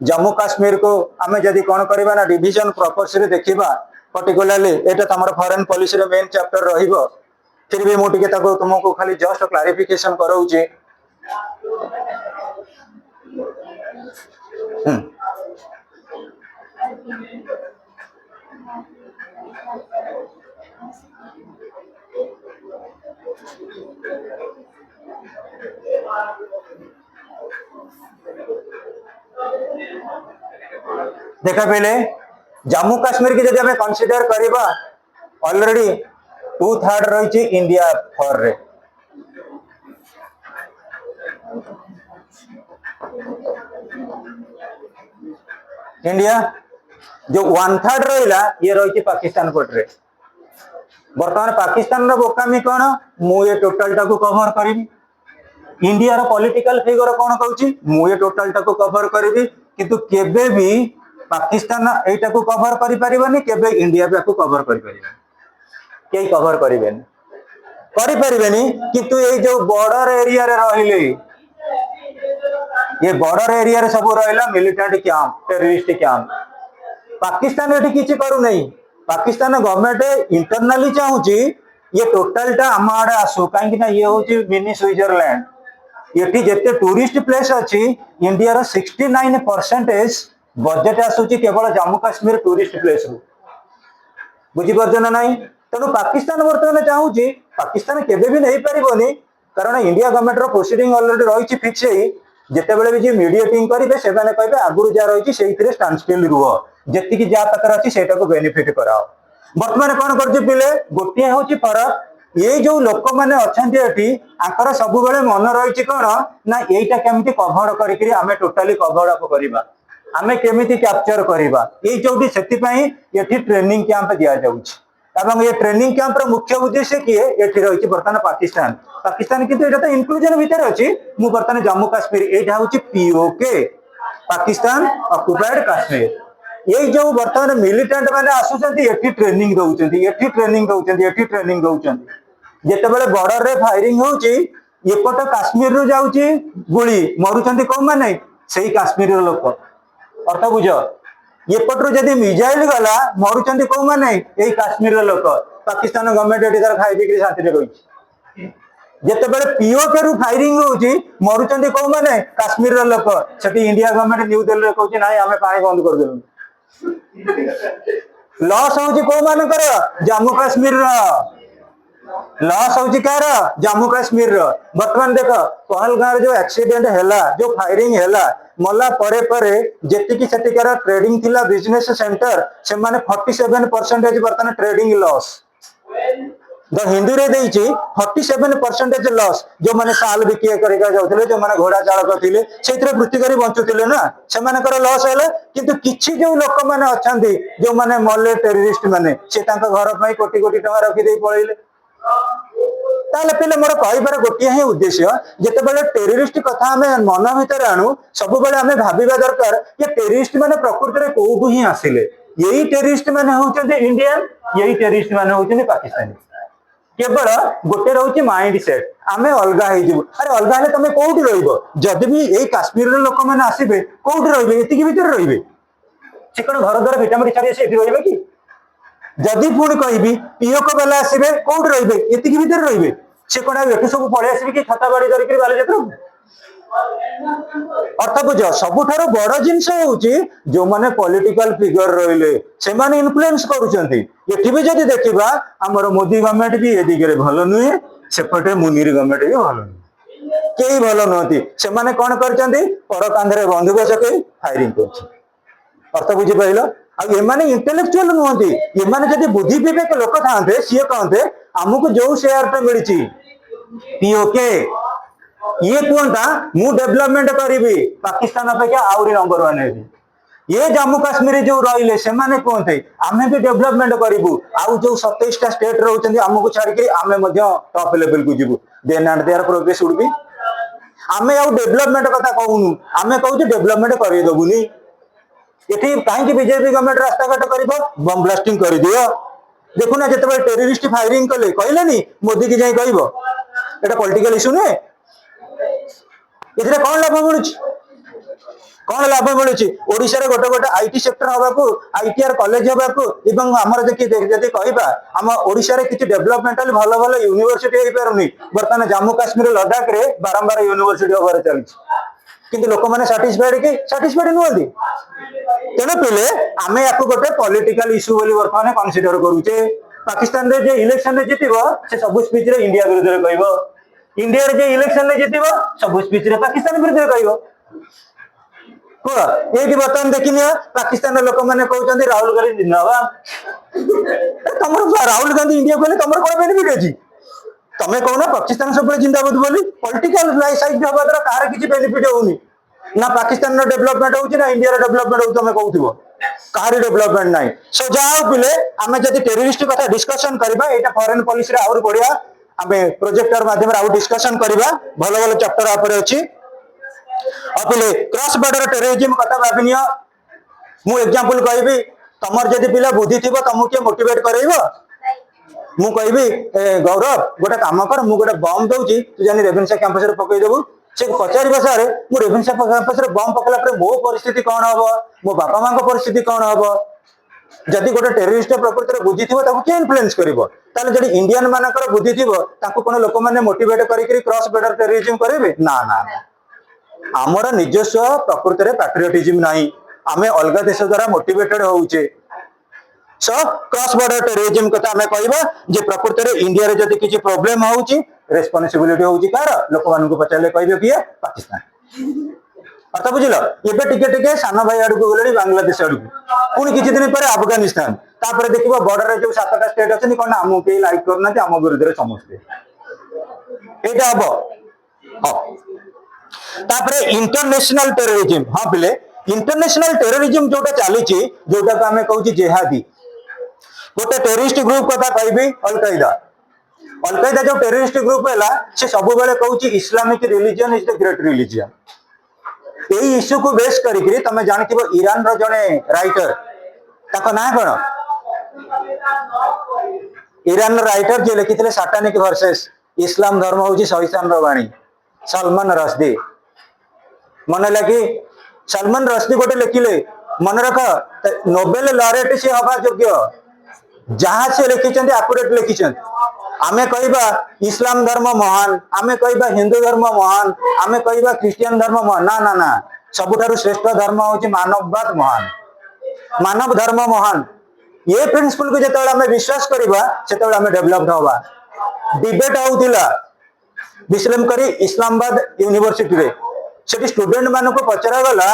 [SPEAKER 1] जम्मू काश्मीर को आमे जदि कोन करबा ना डिवीजन प्रॉपर्स रे देखिबा पर्टिकुलरली एटा तमर फॉरेन पॉलिसी रे मेन चैप्टर रहिबो फिर भी मु टिके ताको तुमको खाली जस्ट क्लैरिफिकेशन कराउची देखा पहले जम्मू काश्मीर की जब कंसीडर करबा ऑलरेडी 2/3 रही इंडिया फॉर रे इंडिया जो 1/3 रहा ये रही पाकिस्तान पटे बर्तमान पाकिस्तान बोकामी कौन मु ये टोटाल टाको कवर करी इंडिया रो पॉलिटिकल फिगर कौन कहूँ मु ये टोटाल टाको कवर करी किंतु केबे भी पाकिस्तान एटा को कवर करि परिबनी केबे इंडिया पे को कवर करि परिबनी केई कवर करिबेनी किंतु ये जो बॉर्डर एरिया रे रहिले ये बॉर्डर एरिया रे सब रहिला militant camp terrorist camp Pakistan एठी किछि करू नहीं पाकिस्तान गवर्नमेंट इंटरनली चाहूची ये टोटल टा हम आडे आसु काहे कि ना ये होची मिनी स्विट्जरलैंड एठी जेते टूरिस्ट प्लेस अछि इंडिया रो 69% बजेट आसुची केवल जम्मू काश्मीर टूरिस्ट प्लेस रु बुझी परजन नाही तेणु पाकिस्तान वर्तमान चाहूची पाकिस्तान केबे भी नहीं परिबोनी कारण इंडिया गवर्नमेंट रो प्रोसीडिंग ऑलरेडी रहिछि फिक्स है जेते बेले भी जे मीडिएटिंग करिवे से माने कहबे आगुरु जा रहिछि सेहिथिरे स्टैंड स्टिल रुहो जेति की जा पाकर अछि सेटा को बेनिफिट कराओ वर्तमान कोन करछि पिले गोटिया होछि फरक ये जो लोक माने अछंती एठी आकर सब बेले मन रहिछि कोन ना एटा केमिति कवर करिकरी आमे टोटली कवर अप करिबा आमे केमिति कैप्चर करिबा ए जोटी सेति पई एठी ट्रेनिंग कैंप दिया जाउछि एवं ये ट्रेनिंग कैंप रो मुख्य उद्देश्य किए एठी रहिछि वर्तमान पाकिस्तान किंतु एटा तो इंक्लूजन भीतर अछि मु वर्तमान जम्मू काश्मीर एटा होछि पीओके पाकिस्तान ऑक्युपाइड कश्मीर ये जो वर्तमान मिलिटेंट माने आसुचंती एठी ट्रेनिंग दउचंती जेते बेले बॉर्डर रे फायरिंग होउची एपट काश्मीर रो जाउची गुली मरुचंती कोन माने सेही काश्मीर रो लोक अर्थ बुझ एपट रो जदी मिसाइल गला मरुचंती कोन माने एही काश्मीर रो लोक पाकिस्तान गवर्नमेंट एठी तार खाइ बिक्री शांति रे रहिची जेते बेले पीओके रु फायरिंग होउची मरुचंती कोन माने काश्मीर रो लोक सेठी इंडिया गवर्नमेंट न्यू दिल्ली रे कहूची नाही आमे पानी बंद कर देलु लॉस होउची को मानकर जम्मू काश्मीर लॉस होउची कार जम्मू काश्मीर वर्तमान देख पहलगाम जो एक्सीडेंट हैला जो फायरिंग हैला मला परे परे जेति की सेटिकार ट्रेडिंग थिला बिजनेस सेंटर से माने 47% वर्तमान ट्रेडिंग लॉस द हिंदू रे देइची 47% लॉस जो माने साल बिकिए करिका जाउथिले जो माने घोड़ा चालक थिले सेइतरे वृत्ति करी बंचुथिले ना से मानकर लॉस हैले किंतु किछि जो लोक माने अछंती जो माने मले टेररिस्ट माने से तांका घर पई कोटी कोटी टका रखि देई पळैले ताले पहिले मोर कहबार गोटिया ही उद्देश्य जेते बेले टेररिस्ट कथा हमें मन भीतर आणु सब बेले हमें भाबिबा दरकार ये टेररिस्ट माने प्रकृति रे कोउठु ही आसिले यही टेररिस्ट माने होचंती इंडियन यही टेररिस्ट माने होचंती पाकिस्तानी केवल गोटे रोचे माइंड सेट आमे अलगा हे जीव अरे अलगा हेले तमे कोउठी रहइबो जदि भी एई काश्मीर रे लोक माने आसीबे कोउठी रहइबे एति के भीतर रहइबे से कोन घर द्वार भिटामिट छाडी से एति रहइबे की जदि पुणी कहबी पीओक बेला आसीबे कोउठी रहइबे एति के भीतर रहइबे से कोन एठु सब पळे आसीबे की खाता बाड़ी धरि के बाले जत्र अर्थ बुझ सबुठारो बड़ जिनस होउची जो माने पॉलिटिकल फिगर रहिले से माने इन्फ्लुएंस करूचंती एठी भी जदि देखिबा हमर मोदी गवर्नमेंट भी ए दिगरे भलो नुहे सेपटे मुनीर गवर्नमेंट भी भलो नुहे केही भलो नहती से माने कोन करचंती पर कांधरे बंदूक सके फायरिंग करछ अर्थ बुझि पाइलो आ ए माने इंटेलेक्चुअल नहती ए माने जदि बुद्धि विवेक लोक थांते सिए कहते हमकु जो शेयर टा मिलिची पीओके ये कहता मु डेवलपमेंट करी पाकिस्तान अपेक्षा आउरी नंबर 1 है ये जम्मू काश्मीर जो रहिले से माने कहते आमे भी डेवलपमेंट करिवु आउ जो 27 टा स्टेट रहउचंदी हमकु छाडी के आमे मध्य टॉप लेवल को जिवु then and there progress would be आमे आउ डेवलपमेंट कथा कहूनु आमे कहू डेवलपमेंट करि दबुनी एठी काहे कि बीजेपी गवर्नमेंट रास्ता घाट करिवो बम ब्लास्टिंग करि दियो देखु ना जतबे टेररिस्ट फायरिंग कले कहलेनी मोदी की जाई कहइबो एटा पॉलिटिकल इशू ने एथिरे कौन लाभ मिलुछि कौन लाभ मिलुछि ओडिसा रे गोटे गोटे आईटी सेक्टर हबाकू आईटीआर कॉलेज हबाकू एवं हमर जदि कहबा हम ओडिसा रे किछि डेवलपमेंटल भलो भलो यूनिवर्सिटी हेई पारुनी वर्तमान जम्मू काश्मीर लद्दाख रे बारंबार यूनिवर्सिटी होबार चलछि किंतु लोक माने सैटिस्फाइड नुहंती तेणु पिले आमे याकू गोटे पॉलिटिकल इश्यू बोली वर्तमान कंसीडर करूचे पाकिस्तान रे जे इलेक्शन रे जितिबो से सब स्पीच रे इंडिया विरुद्ध रे कहबो इंडिया रे जे इलेक्शन रे जितिबो सब स्पीच रे पाकिस्तान विरुद्ध रे कहबो को ये बर्तमान देखिए पाकिस्तान लोक मैंने कहते राहुल गांधी जिंदाबाद तुम राहुल गांधी इंडिया कहले तुम कौन बेनिफिट अच्छी तुम्हें कहना पाकिस्तान सब जिंदाबाद बोली पॉलिटिकल साइड हवा द्वारा कहार किसी बेनिफिट होनी ना पाकिस्तान डेवलपमेंट होची ना इंडिया डेवलपमेंट हो तुम कहथिबो कहारी डेवलपमेंट नाही सो जाओ पिले आमे जदि टेररिस्ट कथा डिस्कशन करबा एटा फॉरेन पॉलिसी रे और बढ़िया आमे प्रोजेक्टर माध्यम रे आउ डिस्कशन करबा भलो भलो चैप्टर आपरे अछि अपिले क्रॉस बॉर्डर टेररिज्म कथा भाबिनियो मु एग्जांपल कहबी तमर जदि पिला बुद्धि थिबो तमु के मोटिवेट करैबो मु कहबी गौरव गोटे काम कर मु गोटे बम दउची तू जानि रेवेन्सा कैंपस रे पकई देबू से पचारि बसारे मु रेवेन्सा कैंपस रे बम पकला पर मो परिस्थिति कोन हबो मो बापा मां को परिस्थिति कोन हबो जदि गोटे टेररिस्ट प्रकृति रे बुद्धि थिबो ताकू के इन्फ्लुएंस करबो ताले जदि इंडियन मानकर बुद्धि थिबो ताकू कोन लोक माने मोटिवेट करी क्रॉस बॉर्डर टेररिज्म करेबे ना ना आमर निजस्व प्रकृति रे पैट्रियोटिज्म नाही आमे अलग देश द्वारा मोटिवेटेड होउचे सो क्रॉस बॉर्डर टेररिज्म कथा हमें कहबा जे प्रकृति रे इंडिया रे जदि किछि प्रॉब्लम होउची रेस्पोंसिबिलिटी होउची कार लोक मान को पचाले कहबे कि पाकिस्तान अत बुझिलो एबे टिके टिके सानो भाई आडू को गलेनी बांग्लादेश आडू पुनी किछि दिन पर अफगानिस्तान तापर देखिबो बॉर्डर रे जो सातटा स्टेट अछि कोन हमु के लाइक करनाते हम विरुद्ध रे समझते एटा हबो हां तापरे इंटरनेशनल टेररिज्म हाँ पिले इंटरनेशनल टेररिज्म जोटा चली जोटा को आम कहूँ जेहादी गोटे टेररिस्ट ग्रुप कथा कहबी अलकायदा जो टेररिस्ट ग्रुप है से सब बेले कहूँ Islamic religion is the great religion यही इश्यू को बेस करी तुम जानथिबो ईरान रो जने राइटर ताको ना कोन ईरान राइटर जे लिखिथिले सैटानिक वर्सेस इस्लाम धर्म होची शैतान रो वाणी सलमान रश्दी मन लगी सलमान रश्दी गोटे लिखिले मन रख नोबेल लॉरेट से हवा योग्य जहां से लिखिछन्ते एक्यूरेट लिखिछन्ते आमे कहबा इस्लाम धर्म महान आमे कहबा हिंदू धर्म महान आमे कहबा क्रिश्चियन धर्म महान ना ना ना सबुठारु श्रेष्ठ धर्म होची मानववाद महान मानव धर्म महान ये प्रिंसिपल को जेतेबेला हमें विश्वास करबा सेतेबेला हमें डेवलप होबा डिबेट होउतिला विश्लेषण करी इस्लामाबाद यूनिवर्सिटी रे सेठी स्टूडेंट मान को पचरा गला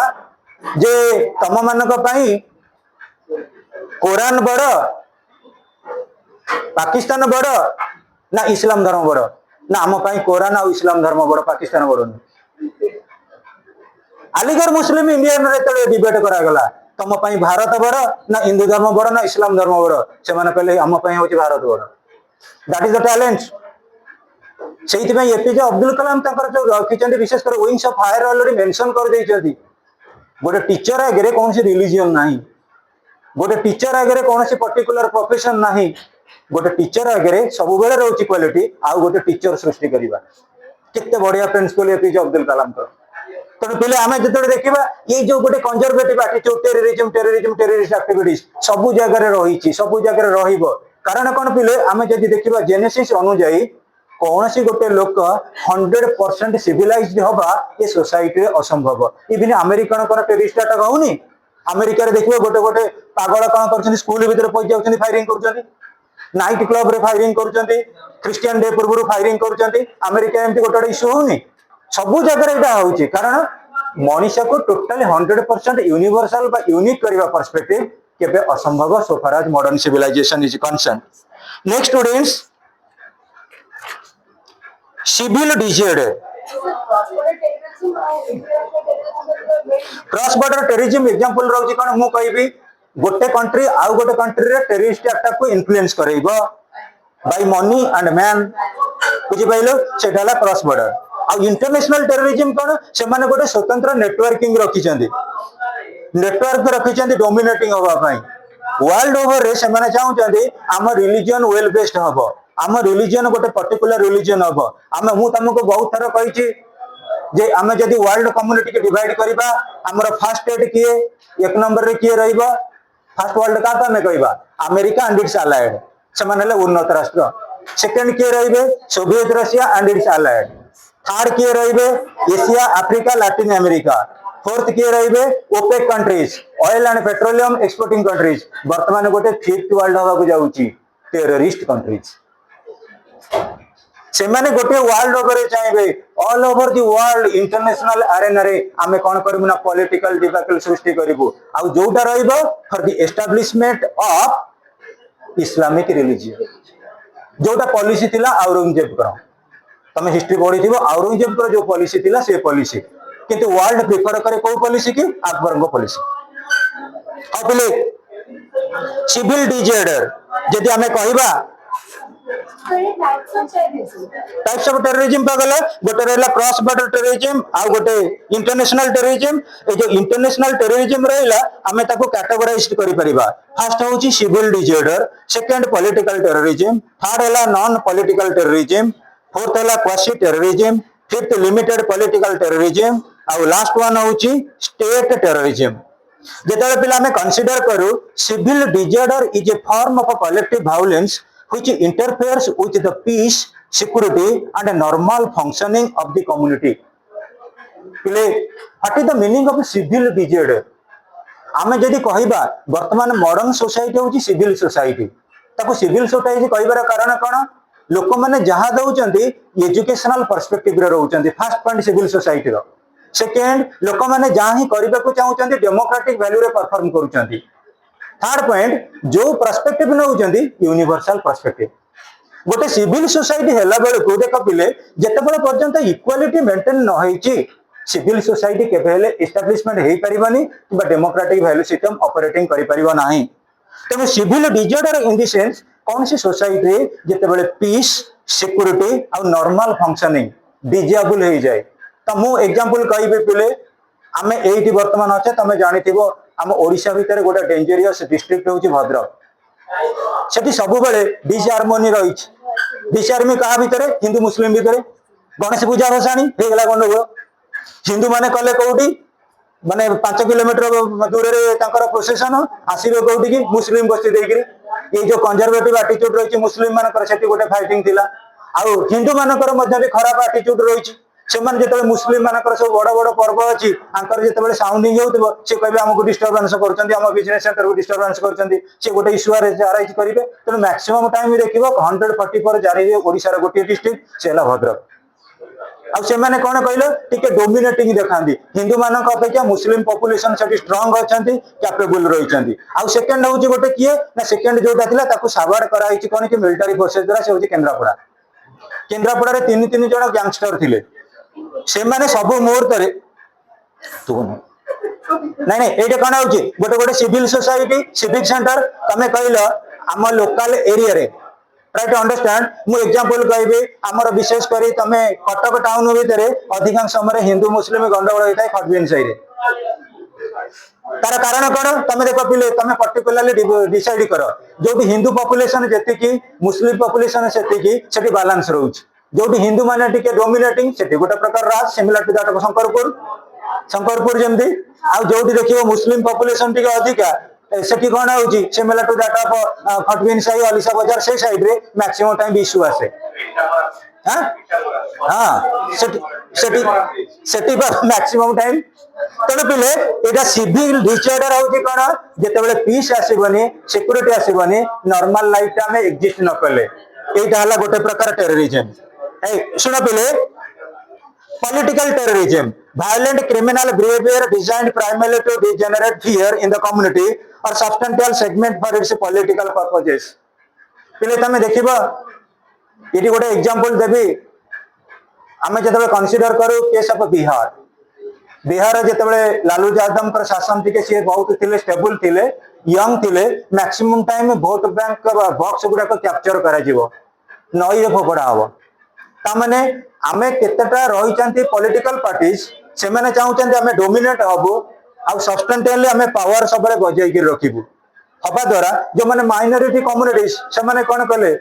[SPEAKER 1] जे तम मान कुरान बड़ पाकिस्तान बड़ ना इस्लाम धर्म बड़ ना आम कुरान और इस्लाम धर्म बड़ पाकिस्तान बड़ अलीगढ़ मुस्लिम इंडियन रे डिबेट करागला तम भारत बड़ ना हिंदू धर्म बड़ ना इस्लाम धर्म बड़ से कहले आम होची भारत बड़ दैट इज द टैलेंट से एपीजे अब्दुल कलाम जो रखिंट विशेषकर wings of fire already mention कर देइछथि गोटे टीचर आगे कौन रिलीजन नाही गोटे टीचर आगे कौन पर्टिकुलर प्रोफेशन नाही गोटे टीचर आगे सब बेले रोची क्वालिटी आउ गोटे टीचर सृष्टि करबा केते बढ़िया प्रिंसिपल एपीजे अब्दुल कलाम तेणु पिले आम जो देखा ये जो गोटे conservative attitude terrorism terrorist activities सब जगह रही सब जगह रहिबो कारण कौन पिले आम जब देखा जेनेसिस अनुजाई कौन सी गोटे लोक 100% सिविलाइज्ड हवा ये सोसाइटी रे असंभव इवन अमेरिकन टेररिस्ट अटैक होनी अमेरिका रे देखिबो गोटे गोटे पागल कौन कर स्कूल भीतर पहुंच जाउछन्ती फायरिंग कर नाइट क्लब रे फायरिंग कर क्रिश्चियन डे पूर्व फायरिंग कर अमेरिका एमती गोटे इश्यू होनी सब जगह यहाँ होची कारण मनीष को टोटली 100% यूनिवर्सल बा यूनिक करबा पर्सपेक्टिव केबे असंभव so far as modern civilisation is concern next students civil disorder cross border terrorism example रहउची कोन मु कहबी गोटे कंट्री आउ गोटे कंट्री रे टेररिस्ट अटैक को इन्फ्लुएंस करैबो बाय मनी एंड मैन बुझि पाइलो सेटाला क्रॉस बॉर्डर आ इंटरनेशनल टेररिज्म कोन से माने गोटे स्वतंत्र नेटवर्किंग रखिचंदी नेटवर्क रखिचंदी डोमिनेटिंग होबा पई वर्ल्ड ओवर रे से माने चाहउचंदी हम रिलीजन वेल बेस्ड हबो आम रिलीजन गोटे पर्टिकुलर रिलीजन हम मु तुमको बहुत थर कही जे आमे जदि वर्ल्ड कम्युनिटी के डिवाइड करबा हमर फर्स्ट स्टेट किए एक नंबर रे किए रहइबा फर्स्ट वर्ल्ड का आमे कहबा अमेरिका एंड इट्स अलाइड से माने उन्नत राष्ट्र सेकंड किए रहिबे Soviet Russia and its allied third किए रहिबे Asia Africa Latin America fourth किए रहिबे OPEC countries oil and petroleum exporting countries वर्तमान गोटे फिफ्थ वर्ल्ड हवा को जाउची टेररिस्ट कंट्रीज से माने गोटे वर्ल्ड ओवर चाहिए all over the world international Arena रे आमे कोन करबु ना पॉलिटिकल डिबेकल सृष्टि करबु आ जोटा रहइबो for the establishment of Islamic religion जोटा पॉलिसी थिला औरंगजेब कर तमे हिस्ट्री पढ़ी थिबो औरंगजेब कर जो पॉलिसी थिला से पॉलिसी किंतु वर्ल्ड प्रिफर करे को पॉलिसी की अकबर को पॉलिसी अबले सिविल डिसऑर्डर जदि आमे कहिबा टाइप्स ऑफ टेररिज्म पागल गोटे रहला क्रॉस बॉर्डर टेररिज्म आ गोटे इंटरनेशनल टेररिज्म ए जो इंटरनेशनल टेररिज्म रहला हमें ताको कैटेगराइज करि परिबा फर्स्ट होची civil disorder second political terrorism third हैला नॉन पॉलिटिकल टेररिज्म फोर्थ हैला quasi terrorism fifth limited political terrorism आ लास्ट वन होची स्टेट टेररिज्म जेतले पिला हमें कंसीडर करू civil disorder is a form of collective violence which interferes with the peace, security and a normal functioning of the community. What is the meaning of civil disorder? आमे जदि कहिबा वर्तमान मॉडर्न सोसाइटी होची सिविल सोसाइटी ताको सिविल सोसाइटी कहिबार कारण कोन लोक माने जहा दउचंती एजुकेशनल पर्सपेक्टिव रे रहउचंती फर्स्ट पॉइंट सिविल सोसाइटी रो सेकंड लोक माने जहा ही करिबा को चाहुचंती डेमोक्रेटिक वैल्यू रे परफॉर्म करूचंती थर्ड पॉइंट जो पर्सपेक्टिव नउचंती यूनिवर्सल पर्सपेक्टिव गोटे सिविल सोसाइटी हेला बेले को देख पिले जेतेबेले पर्यंत इक्वालिटी मेंटेन न होईची सिविल सोसाइटी केबेले एस्टैब्लिशमेंट हेई परिबानी कि डेमोक्रेटिक वैल्यू सिस्टम ऑपरेटिंग करि परिबा नाही तबे civil disorder in the sense कौन सी सोसाइटी जेतेबेले पीस सिक्योरिटी और नॉर्मल फंक्शनिंग डिजेबल हो जाए तो मु एग्जांपल कहबे पिले आमे एठी वर्तमान अछि तमे जानिथिबो आम ओडिशा भितर गोटे डेंजरियस डिस्ट्रिक्ट होची भद्रक सेठी सब बेले डिसहार्मोनी रही डिसहार्मोनी कहा भितर हिंदू मुस्लिम भितर गणेश पूजा भसाणी हे गला गंडगोल हिंदू माने कले कोठी माने 5 किलोमीटर दूर रे तांकर प्रोसेशन आसीबे कोठी की मुस्लिम बस्ती देकरी ए जो कंजर्वेटिव एटीट्यूड रही मुस्लिम मानकर सेठी गोटे फाइटिंग थिला आ हिंदू मानकर मध्ये भी खराब एटीट्यूड रही सेमान जेतबे मुस्लिम मानकर सब बड़ बड़ पर्व अछि आंकर जेतबे साउंडिंग होतबो से कहबे हमको डिस्टरबेंस करचंदी हम बिजनेस सेंटर को डिस्टरबेंस करचंदी से गोटे इश्यू अराइज करिवे त मैक्सिमम टाइम देखिबो 144 जारी रे ओडिसा रे गोटे डिस्ट्रिक्ट सेला भद्रक आ से माने कोन कहलो टिके डोमिनेटिंग देखांदी हिंदू मानक अपेक्षा मुस्लिम पॉपुलेशन सेठी स्ट्रांग अछंती कैपेबल रहिचंदी आ सेकंड होची गोटे किए ना सेकंड जोटा थिला ताकू साबाड कराइछि कोन कि मिलिटरी फोर्सेस द्वारा से होची केंद्रापड़ा रे तीन जण गैंगस्टर थिले से माने सब मुहूर्त रे तू नहीं नहीं एटा कोन होची गोटे गोटे सिविल सोसाइटी सिविक सेंटर तमे कहलो आम लोकल एरिया रे ट्राई टू अंडरस्टैंड मु एग्जांपल कहबे हमर विशेष करी तमे कटक टाउन भितरे अधिकांश समय हिंदू मुस्लिम गंडगोल होइताय खटबिन सही रे तार कारण कोन तमे देखो पिले तमे पर्टिकुलरली डिसाइड करो जोटी हिंदू पॉपुलेशन जेति की मुस्लिम पॉपुलेशन सेति की सेति बैलेंस रहउछ जोटी हिंदू माने टिके डोमिनेटिंग सेति गोटे प्रकार राज similar to that of Shankarpur जेमदी आ जोटी देखिबो मुस्लिम पॉपुलेशन टिके अधिका सेठी कोन होउची similar to that of Khatbin Sahi Alisha Bazar से साइड रे मैक्सिमम टाइम इश्यू आसे हां हां सेठी पर मैक्सिमम टाइम तने पिले एटा सिविल डिसऑर्डर होची कोन जेतेबेले पीस आसीबनी सिक्योरिटी आसीबनी नॉर्मल लाइफ ता में एग्जिस्ट न करले एटा हला गोटे प्रकार टेररिज्म ए सुनो पिले political terrorism violent criminal behavior designed primarily to generate fear in the community or substantial segment for its political purposes पिले तमे देखिबो एटी गोटे एग्जांपल देबी आमे जतबे कंसीडर करू केस ऑफ बिहार जतबे लालू यादव पर शासन टिके से बहुत थिले स्टेबल थिले यंग थिले maximum time vote bank box गुडा को कैप्चर करा जिवो नई रे फोपड़ा हबो ता माने आमे केतेटा रही चंती पॉलिटिकल पार्टीज से माने चाहुचंती आमे डोमिनेट हबो आ सब्सटेंटियली आमे पावर सबले बजाई के रखिबो हबा द्वारा जो माने माइनॉरिटी कम्युनिटीज से माने कोन कले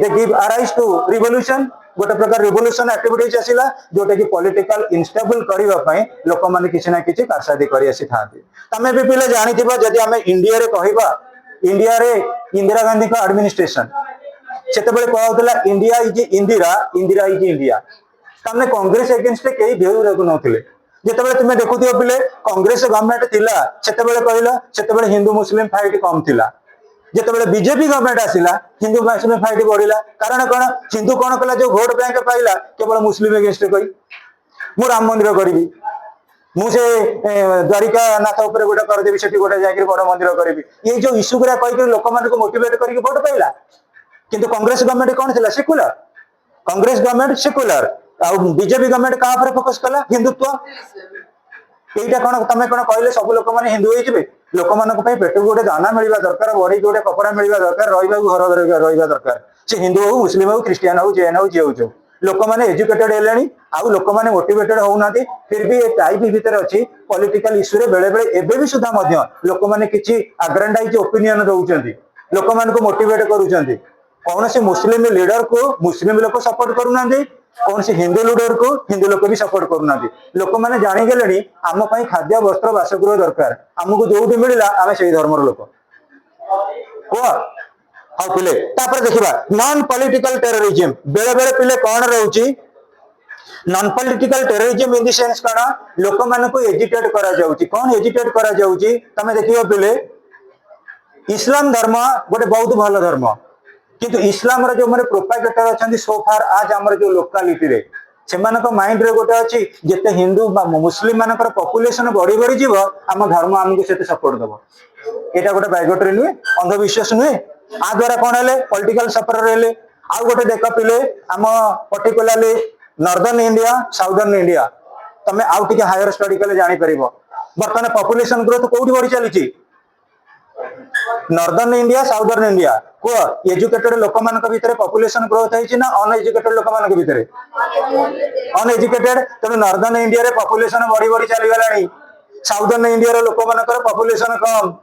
[SPEAKER 1] they give arise to revolution गोटे प्रकार रिवोल्यूशन एक्टिविटीज आसिला जोटा कि पॉलिटिकल इनस्टेबल करबा पई लोक माने किछि ना किछि कारसादी करि आसी थांती। तमे भी पिले जानिथिबा जदि हमें इंडिया रे कहिबा इंडिया रे इंदिरा गांधी का एडमिनिस्ट्रेशन सेतेबेले कहउतला India is Indira Indira is India तमने कांग्रेस अगेंस्ट कई भेउ रखु नथिले। जेतेबेले तुमे देखुथियो पिले कांग्रेस गवर्नमेंट थिला सेतेबेले कहिला सेतेबेले हिंदू मुस्लिम फाइट कम थिला। जेतेबेले बीजेपी गवर्नमेंट आसिला हिंदू मुस्लिम फाइट बढ़िला कारण कोन हिंदू कोन कला जो वोट बैंक पाइला केवल मुस्लिम अगेंस्ट कहि मु राम मंदिर करबी मुझे द्वारिका नाथ ऊपर गोटे करदेवी सेठी गोटे जाकर बड़ मंदिर करी ये जो इश्यू गुरा कह लोक मान मोटिवेट करके वोट पाइला। किंतु कांग्रेस गवर्नमेंट कौन थिला सेकुलर कांग्रेस गवर्नमेंट सेकुलर आ बीजेपी गवर्नमेंट कहाँ पर फोकस कला हिंदुत्व एटा कौन तमें कौन कहले सब लोक मैंने हिंदू हो लोक मान पेट गोटे दाना मिलवा दरकार बड़ी गोटे कपड़ा मिलवा दरकार घर रहा दरकार से हिंदू हो मुस्लिम हो क्रिस्टियान हो जैन हो जी हो लोक मैंने एजुकेटेड हेलेनी आउ लोक मैंने मोटिवेटेड होना फिर भी टाइप भितर अच्छी पॉलिटिकल इश्यू रे बेले बेले एबे भी सुधा मध्य लोक मैंने किछि अग्रेंडाइज ओपिनियन दउचंती लोक मान को मोटिवेट करूचंती कौन से मुस्लिम लीडर को मुस्लिम लोग सपोर्ट करूना कौन से हिंदू लीडर को हिंदू लोग भी सपोर्ट करूना लोक मैंने जानीगले आम खाद्य वस्त्र बासगृह दरकार आमको जो मिलला आम से धर्म लोक कह हाँ पिले देखा नॉन पॉलिटिकल टेररिज्म बेले बेले पिले कौन रोचे non political terrorism in the sense कौन लोक मान को एजिटेट करा जाउची कौन एजिटेट करा जाउची तमे देखियो पिले इस्लाम धर्म गोटे बहुत भल धर्म किंतु इस्लाम रो जो माने प्रोपागेटर अछंती सो फार आज हमर जो लोकालिटी रे सेमानक माइंड रे गोटे अछि जेते हिंदू मुस्लिम मानकर पॉपुलेशन बढ़ी बढ़ी जीव आम धर्म हमको सेते सपोर्ट दबो एटा गोटे बायोगोट्री नुहे अंधविश्वास नुहे आ द्वारा कौन है पॉलिटिकल सफर हेले आउ गोटे देख पिले आम particularly northern India southern India तमे आउ टिके हायर स्टडी कले जानि परिबो बर्तमान पॉपुलेशन ग्रोथ कोठी बढ़ी चली नॉर्दर्न इंडिया साउदर्न इंडिया को एजुकेटेड लोक मान भीतर पॉपुलेशन ग्रोथ है ना अनएजुकेटेड लोक मान भीतर अनएजुकेटेड तेणु नॉर्दर्न इंडिया रे पॉपुलेशन बढ़ी बढ़ी चली गलानी साउदर्न इंडिया रे लोक मान पॉपुलेशन कम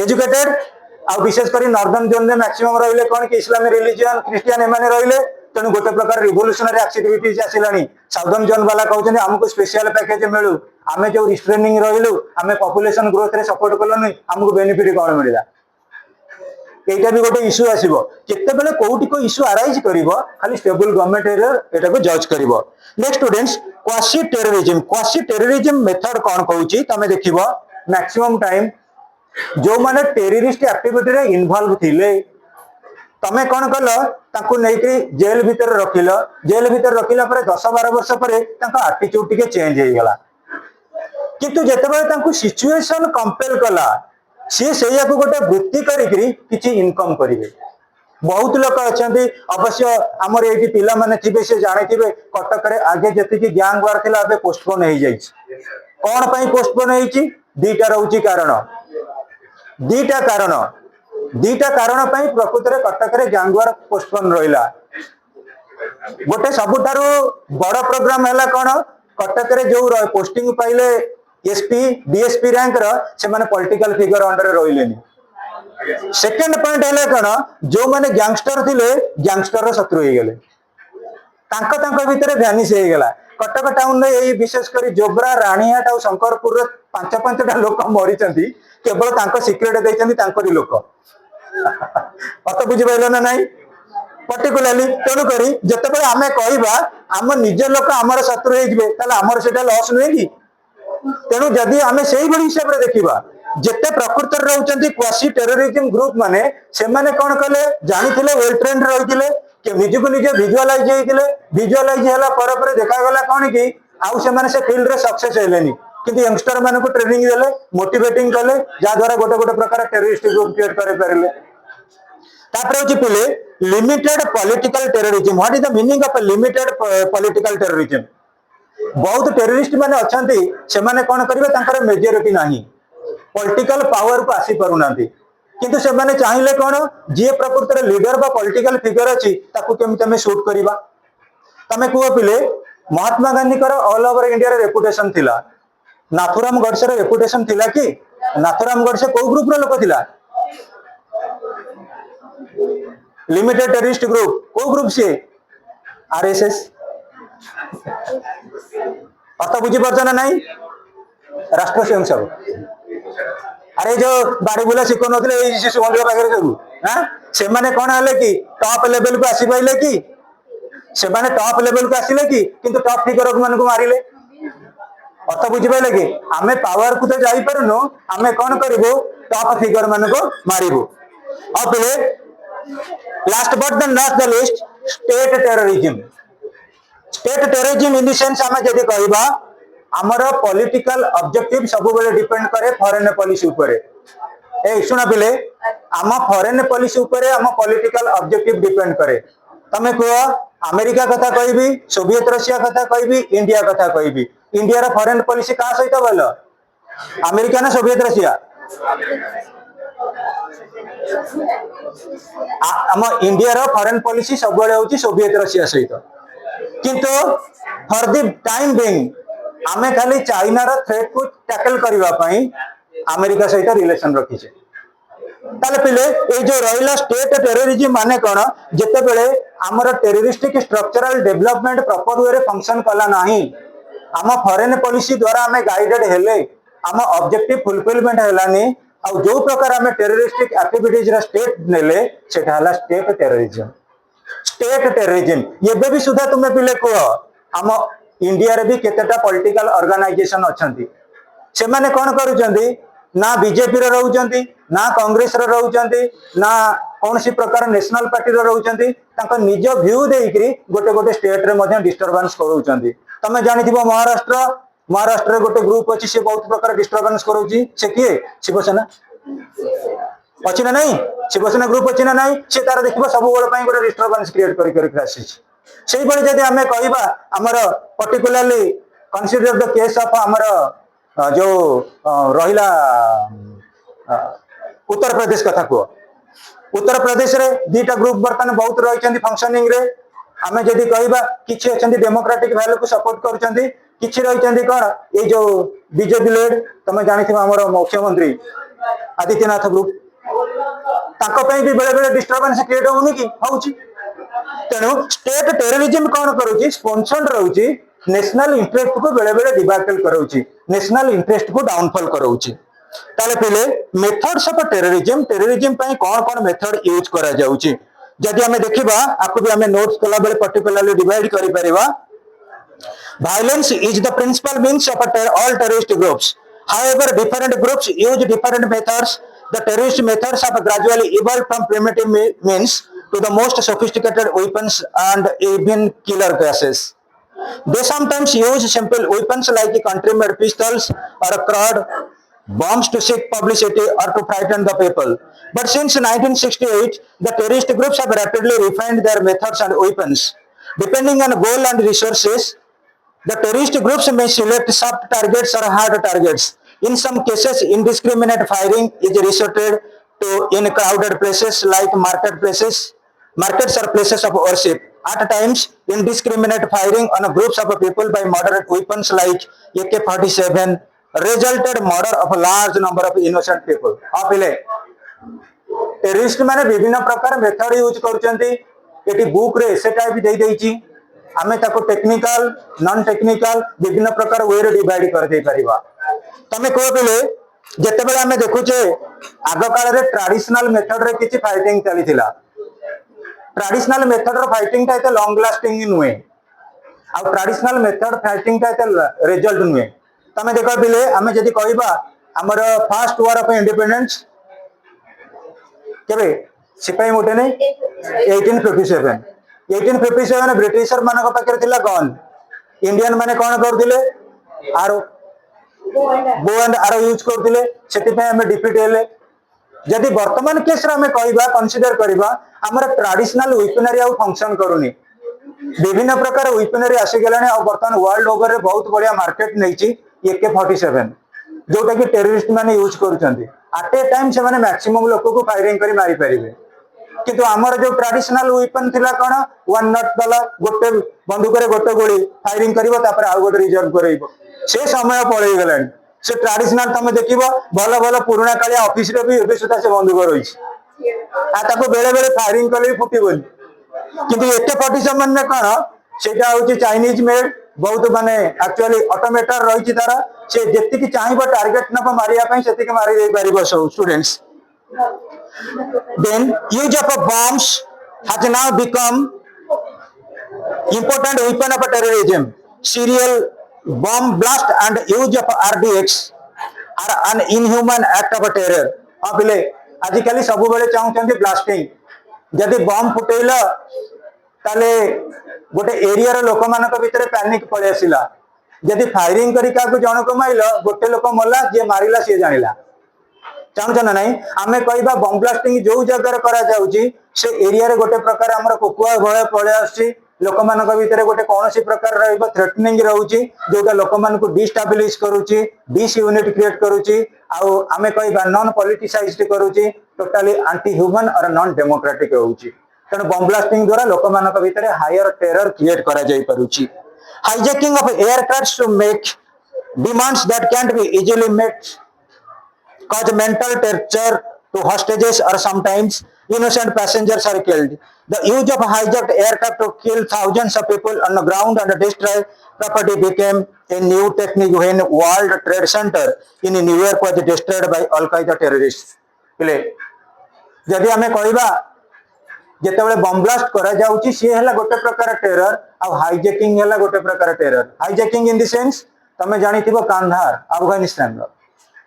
[SPEAKER 1] एजुकेटेड आ विशेष कर नॉर्दर्न जोन में मैक्सिमम रहिले कौन कि इस्लामिक रिलीजन क्रिस्टियन एमाने रहिले तेणु गोटे प्रकार रिवोल्यूशनरी एक्टिविटीज आसिलानी साउदर्न जोन वाला कहते हमको स्पेशल पैकेज मिलू आम जो रिस्ट्रेनिंग रहिलु आम पॉपुलेशन ग्रोथ रे सपोर्ट कलनी हमको बेनिफिट कौन मिला एटा भी गोटे इश्यू आसीबो केतेबेले कोउटी को इश्यू अराइज करिवो खाली स्टेबल गवर्नमेंट एटा को जज करिवो। Next students quasi terrorism method कौन कहूची तमे देखिबो मैक्सिमम टाइम जो माने टेररिस्ट एक्टिविटी रे इन्वॉल्व थिले तमे कौन कल ताकू नेकी जेल भीतर रखिल जेल भीतर रखिला पर 10-12 वर्ष पर ताका एटीट्यूड टिके चेंज हो गला किंतु जेतेबेले ताकू सिचुएशन कंपेल कला सी से गोटे वृत्ति करी किछि इनकम करिवे बहुत लोग अच्छा अवश्य आमर ये पिला माने थिबे से जानिथिबे कटक रे आगे जति गैंग वार थिला अबे पोस्टपोन हो जाई कौन पई पोस्टपोन होईची दीटा रहउची कारण दीटा कारण पई प्रकृति रे कटक रे गैंग वार पोस्टपोन रहिला गोटे सबुठारु बड़ प्रोग्राम हैला कोन कटक रे जो पोस्टिंग पाइले एसपी डीएसपी रैंक रो से माने पॉलिटिकल फिगर अंडर रहिलेनी सेकंड पॉइंट हैला कोन जो माने गैंगस्टर थिले गैंगस्टर रो शत्रु हो गेले तांको भीतर भ्यानिश हो गला कटक टाउन रे एई विशेष करी जोब्रा राणीहाट और शंकरपुर रे 5-5टा लोक मरी चंती केवल तांको सीक्रेट देइचंती तांकोरी लोक अत बुझि पाइलो ना नहीं पर्टिकुलरली तेणु करी जतबे आमे कहबा आम निज लोक आमर शत्रु हो जिवे ताले आमर सेटा लॉस नुहे कि तेणु जदि आमे सेही बड़ी हिसाब रे देखिबा जेते प्रकृति रहउचंती क्वासी टेररिज्म ग्रुप माने से माने कोन कले जानिथिले वेल ट्रेंड रहिथिले के निजको निजे विजुअलाइज हेतिले विजुअलाइज होला पर देखा गला कोन कि आउ से माने से फील्ड रे सक्सेस हेलेनी किंतु यंगस्टर माने को ट्रेनिंग देले मोटिवेटिंग कले जा द्वारा गोटे गोटे प्रकार टेररिस्ट ग्रुप क्रिएट करे परले तापर होची पिले limited political terrorism what is the meaning of limited political terrorism बहुत टेररिस्ट माने अछंती से माने कोन करिवे तांकर मेजॉरिटी नाही पॉलिटिकल पावर को आसी परुनांती किंतु से माने चाहिले कोन जे प्रकृति लीडर बा पॉलिटिकल फिगर अछि ताकू केमते में शूट करिबा तमे कुओ पिले महात्मा गांधी कर ऑल ओवर इंडिया रे रेपुटेशन थिला नाथुराम गडसे रे रेपुटेशन थिला कि नाथुराम गडसे को ग्रुप रो लोक थिला लिमिटेड टेररिस्ट ग्रुप को ग्रुप सी आरएसएस अर्थ बुझी पार्छ ना नहीं राष्ट्र स्वयंसेवक अरे जो बाड़ी बुला शिखु नथिले शिशु मंदिर पाखे सब हाँ से माने कौन है कि टॉप लेवल को आसी पाइले कि से माने टॉप लेवल को आसिले कि किंतु टॉप फिगर मान को मारिले अर्थ बुझी पाइले कि आमे पावर को तो जाई परनु आमे कौन करिवो टॉप फिगर मान को मारिवो अब last but the not the list state terrorism in the sense आमे जदि कहबा आमर पॉलिटिकल ऑब्जेक्टिव सब बेले डिपेंड करे फॉरेन पॉलिसी ऊपर ए सुना पिले आम फॉरेन पॉलिसी ऊपर आम पॉलिटिकल ऑब्जेक्टिव डिपेंड करे तमे कह अमेरिका कथा कहबी सोवियत रशिया कथा कहबी इंडिया कथा कहबी इंडिया रा फॉरेन पॉलिसी का सहित बोल अमेरिका ना सोवियत रशिया आम इंडिया रा फॉरेन पॉलिसी सब बेले होची सोवियत रशिया सहित किंतु फॉर द टाइम बीइंग आमे खाली चाइना रा थ्रेट को टैकल करबा पई अमेरिका सहित रिलेशन रखिछे ताले पिले ए जो रहिला स्टेट टेररिज्म माने कोन जते बेले हमर टेररिस्टिक स्ट्रक्चरल डेवलपमेंट प्रॉपर वे रे फंक्शन कला नाही आम फॉरेन पॉलिसी द्वारा आमे गाइडेड हेले आम ऑब्जेक्टिव फुलफिलमेंट हेलानी आ जो प्रकार आमे टेररिस्टिक एक्टिविटीज रा स्टेट नेले सेटा हला स्टेट टेररिज्म एबे भी सुधा तुमे पिले को आम इंडिया रे भी केतेटा पॉलिटिकल ऑर्गेनाइजेशन अछंती से माने कोन करूचंती ना बीजेपी रे रहउचंती ना कांग्रेस रे रहउचंती ना कोनसी प्रकार नेशनल पार्टी रे रहउचंती तांका निज व्यू देइकरी गोटे गोटे स्टेट रे मध्ये डिस्टरबेंस करूचंती तमे जानिथिबो महाराष्ट्र रे गोटे ग्रुप अछि से बहुत प्रकार डिस्टरबेंस करूची से किए शिवसेना अछि ना नहीं शिवसेना ग्रुप अछि ना नहीं से तार देखिबो सब गोल पई गोटे डिस्टरबेंस क्रिएट करि करि आसीछ सेही बळे जदि हमें कहबा हमर particularly consider the case of हमर जो रहिला उत्तर प्रदेश कथा को उत्तर प्रदेश रे दीटा ग्रुप बर्तन बहुत रहिचंदी फंक्शनिंग रे हमें जदि कहबा किछि अछंदी डेमोक्रेटिक वैल्यू को सपोर्ट करचंदी किछि रहिचंदी कोन ए जो बीजेपी लेड तमे जानिथिबा हमर मुख्यमंत्री आदित्यनाथ ग्रुप ताको पई भी बेले बेले डिस्टरबेंस क्रिएट होउनी कि होउची तेणु स्टेट टेररिज्म कौन करूची स्पॉन्सर्ड रहउची नेशनल इंटरेस्ट को बेले बेले डिबैटल करूची नेशनल इंटरेस्ट को डाउनफॉल करूची ताले पहले मेथड्स ऑफ टेररिज्म पई कौन मेथड यूज करा जाउची जदि हमें देखिबा आपको भी हमें नोट्स कला बेले पर्टिकुलरली डिवाइड करि परिबा violence is the principal means of all terrorist groups however different groups use different methods the terrorist methods have gradually evolved from primitive means to the most sophisticated weapons and even killer gases. They sometimes use simple weapons like country-made pistols or crowd bombs to seek publicity or to frighten the people. But since 1968, the terrorist groups have rapidly refined their methods and weapons. Depending on goal and resources, the terrorist groups may select soft targets or hard targets. In some cases, indiscriminate firing is resorted to in crowded places like marketplaces. Markets are places of worship. At times, indiscriminate firing on groups of people by moderate weapons like AK-47 resulted murder of a large number of innocent people. आपले टेररिस्ट माने विभिन्न प्रकार मेथड यूज करूचंती एटी बुक रे सेटा भी देई देइची आमे ताको टेक्निकल नॉन टेक्निकल विभिन्न प्रकार वे रे डिवाइड कर दे परिबा तमे को बेले जते बेले आमे देखुचे आग काल रे ट्रेडिशनल मेथड रे किछि फाइटिंग चलीथिला ट्रेडिशनल मेथड रो फाइटिंग ता लॉन्ग लास्टिंग नुए आ ट्रेडिशनल मेथड फाइटिंग ता रिजल्ट नुए तमे देखो बेले आमे जदी कहबा हमर फर्स्ट वॉर ऑफ इंडिपेंडेंस केबे सिपाही मोटे ने 1857 ब्रिटिशर मान पाखे गन इंडियन माने कौन करथिले आरो बो एंड आरो यूज करथिले सेति पे हमें डिफीट हेले जदि वर्तमान केस रे हमें कहबा कंसीडर करबा हमर ट्रेडिशनल वेपनरी आउ फंक्शन करूनी विभिन्न प्रकार वेपनरी आसी गेलाने आ वर्तमान वर्ल्ड ओवर रे बहुत बढ़िया मार्केट नैची AK-47 जोटा कि टेररिस्ट माने यूज करूचंती एट ए टाइम से माने मैक्सिमम लोक को फायरिंग करी मारी परिबे किंतु आमर जो ट्रेडिशनल वेपन थिला कोन वन नॉट वाला गोटे बंदूक रे गोटे गोली फायरिंग करिवो तापर आ गोटे रिजर्व करइबो से समय पळै गेलानी से ट्रेडिशनल तमे देखिबो भलो भलो पुराना कालिया ऑफिस रे भी एबे सुता से बंदूक रहिछि ताको बेले बेले फायरिंग कले फुटिबोनी किंतु एते पटिशन माने कौन सेटा होची चाइनीज मेड बहुत माने एक्चुअली ऑटोमेटर रही तार से जेतिकी चाहिबो टारगेट नब मारिया पई सेतिकी मारी दे परिबो सब students then use of a bombs has now become important weapon of terrorism serial bomb blast and use of RDX are an inhuman act of terror अबले आजिकली सब बेले चाहूचंदी ब्लास्टिंग जदि बम फुटेल ताले गोटे एरिया रो लोक मानक भितर पैनिक पळे आसिला जदि फायरिंग करी का जनक माइल गोटे लोक मरला जे मारिला से जानिला चाहूछ ना नहीं आमे कहबा बम ब्लास्टिंग जो जगह करा जाउची से एरिया रे गोटे प्रकार हमर कोकुआ भय पळे आसी लोक मानक भितर गोटे कोनोसी प्रकार रहइबो थ्रेटनिंग रहउची जोटा लोक मानक डिस्टेबिलाइज करूची डिसयूनिट क्रिएट करूची आउ आमे कहबा नॉन पॉलिटिसाइज्ड करूची टोटली एंटी ह्यूमन और नॉन डेमोक्रेटिक रहउची तेणु बम ब्लास्टिंग द्वारा लोक मानक भितर हायर टेरर क्रिएट करा जाई परुची hijacking of aircrafts to make demands that can't be easily met cause mental torture to hostages or sometimes innocent passengers are killed. The use of hijacked aircraft to kill thousands of people on the ground and destroy property became a new technique when World Trade Center in New York was destroyed by Al-Qaeda terrorists. जदि आमे कहबा जेतेबेले बम ब्लास्ट करा जाउची से हला गोटे प्रकार टेरर आ हाईजैकिंग हला गोटे प्रकार terror hijacking in the sense तमे जानिथिबो कांधार अफगानिस्तान रो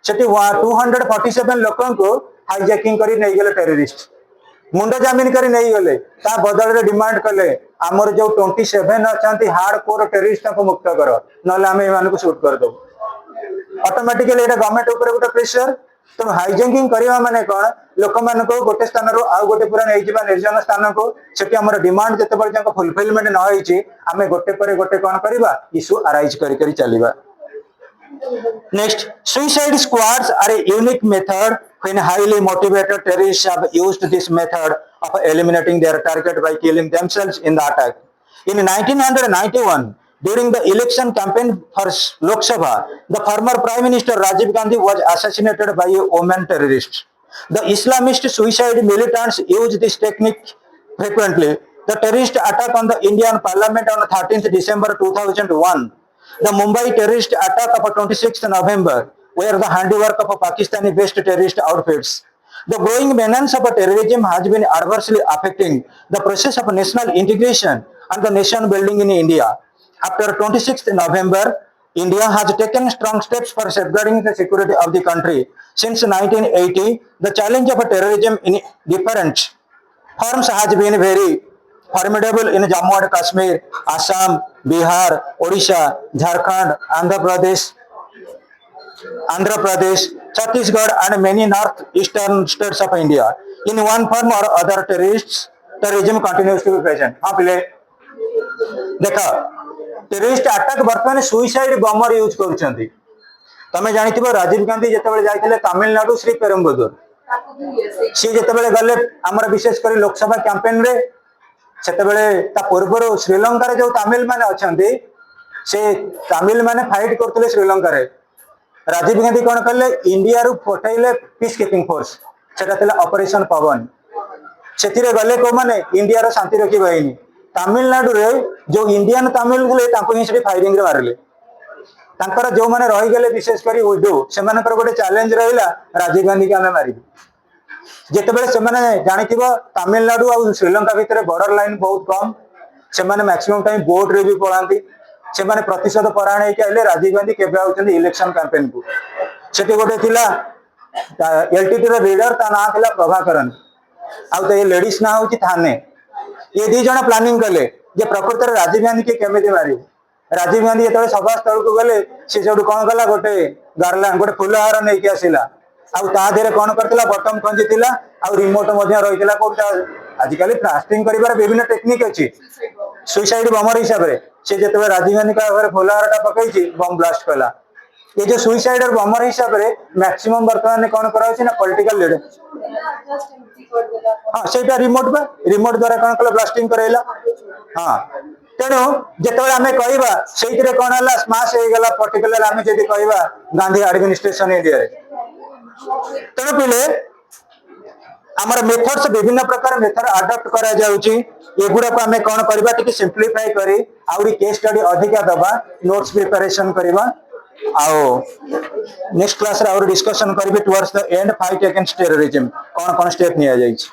[SPEAKER 1] सेठी 247 लोकन को हाईजैकिंग करी नै गेले टेररिस्ट मुंडा जामिन करी नै गेले ता बदल रे डिमांड कले हमर जो 27 अछंती हार्डकोर टेररिस्ट को मुक्त करो नले आमे एमान को शूट कर दो ऑटोमेटिकली एटा गवर्नमेंट ऊपर गोटे प्रेशर तो हाईजैकिंग करवा माने कोन लोक मान को गोटे स्थान रो आ गोटे पूरा नै जिबा निर्जन स्थान को सेठी हमर डिमांड जते पर जंक फुलफिलमेंट न होईची आमे गोटे पर गोटे कोन करबा इशू अराइज करी करी चलीबा next suicide squads are a unique method when highly motivated terrorists have used this method of eliminating their target by killing themselves in the attack in 1991 during the election campaign for Lok Sabha the former prime minister Rajiv Gandhi was assassinated by a woman terrorist. The Islamist suicide militants use this technique frequently. The terrorist attack on the Indian parliament on 13th December 2001, the Mumbai terrorist attack of 26th November were the handiwork of Pakistani based terrorist outfits. The growing menace of terrorism has been adversely affecting the process of national integration and the nation building in India. After 26th November, India has taken strong steps for safeguarding the security of the country. Since 1980, the challenge of terrorism in different forms has been very formidable in Jammu and Kashmir, Assam, Bihar, Odisha, Jharkhand, Andhra Pradesh, Chhattisgarh and many northeastern states of India. In one form or other, terrorism continues to be present. हाँ पिले देखा टेररिस्ट अटैक बर्तमान सुइसाइड बमर यूज करूछंती तमे जानिथिबो राजीव गांधी जेतेबेले जाइथिले तमिलनाडु श्री पेरंबदूर सी जेतेबेले गले हमर विशेष करी लोकसभा कैंपेन रे सेतेबेले ता पूर्वरो श्रीलंका रे जो तमिल माने अछंती से तमिल माने फाइट करथले श्रीलंका रे राजीव गांधी कोन करले इंडिया रु पठाइले पीस कीपिंग फोर्स सेटा थिला ऑपरेशन पवन सेथिरे गले को माने इंडिया रो शांति रखी बाहिनी तमिलनाडु रे जो इंडियन तमिल थे तांको ही फायरिंग रे मारले तांकर जो माने रही गले विशेष करी उडो से मानकर गोटे चैलेंज रहिला राजीव गांधी के हमें मारिबी जेतेबेले से माने जानिथिबो तमिलनाडु और श्रीलंका भितर बॉर्डर लाइन बहुत कम से माने मैक्सिमम टाइम बोट रे भी पळांती से माने प्रतिशत पराणे के आले राजीव गांधी केबे आउचंदी इलेक्शन कैंपेन को सेठी गोटे थिला एलटीटी रो लीडर ता ना थिला प्रभाकरन आउ तो ये लेडीज ना होची थाने ये दी जण प्लानिंग कले जे प्रकृत राजीव गांधी के केमिति मारी राजीव गांधी जेतबे सभा स्थल को गले से जोडू कोन कला गोटे गार्लैंड गोटे फुलहार नै के आसिला आउ ता देरे कोन करतिला बटन खंजितिला आउ रिमोट मध्ये रहितिला कोटा आजिकली प्लास्टिंग करिबार विभिन्न टेक्निक अछि सुसाइड बमर हिसाब रे से जेतबे राजीव गांधी का घर फुलहारटा पकैछि बम ब्लास्ट कला ये जो सुसाइड और बमर हिसाब रे मैक्सिमम वर्तमान कोन कराछि ना पॉलिटिकल लीडर हाँ सेटा रिमोट द्वारा कौन कल ब्लास्टिंग करेला हाँ तेणु जितेबाला आम कहवा से कौन है स्माश होगा पर्टिकुलर आम जब कहवा गांधी एडमिनिस्ट्रेशन इंडिया तेणु पिले आमर मेथड्स विभिन्न प्रकार मेथड अडॉप्ट करा जाउची एगुडा को हमें कौन करबा टिके सिंपलीफाई करी आउरी केस स्टडी अधिका दबा नोट्स प्रिपरेशन करबा आओ नेक्स्ट क्लास रे और डिस्कशन करबी towards the end fight against terrorism कौन कौन स्टेप निया जाइछ।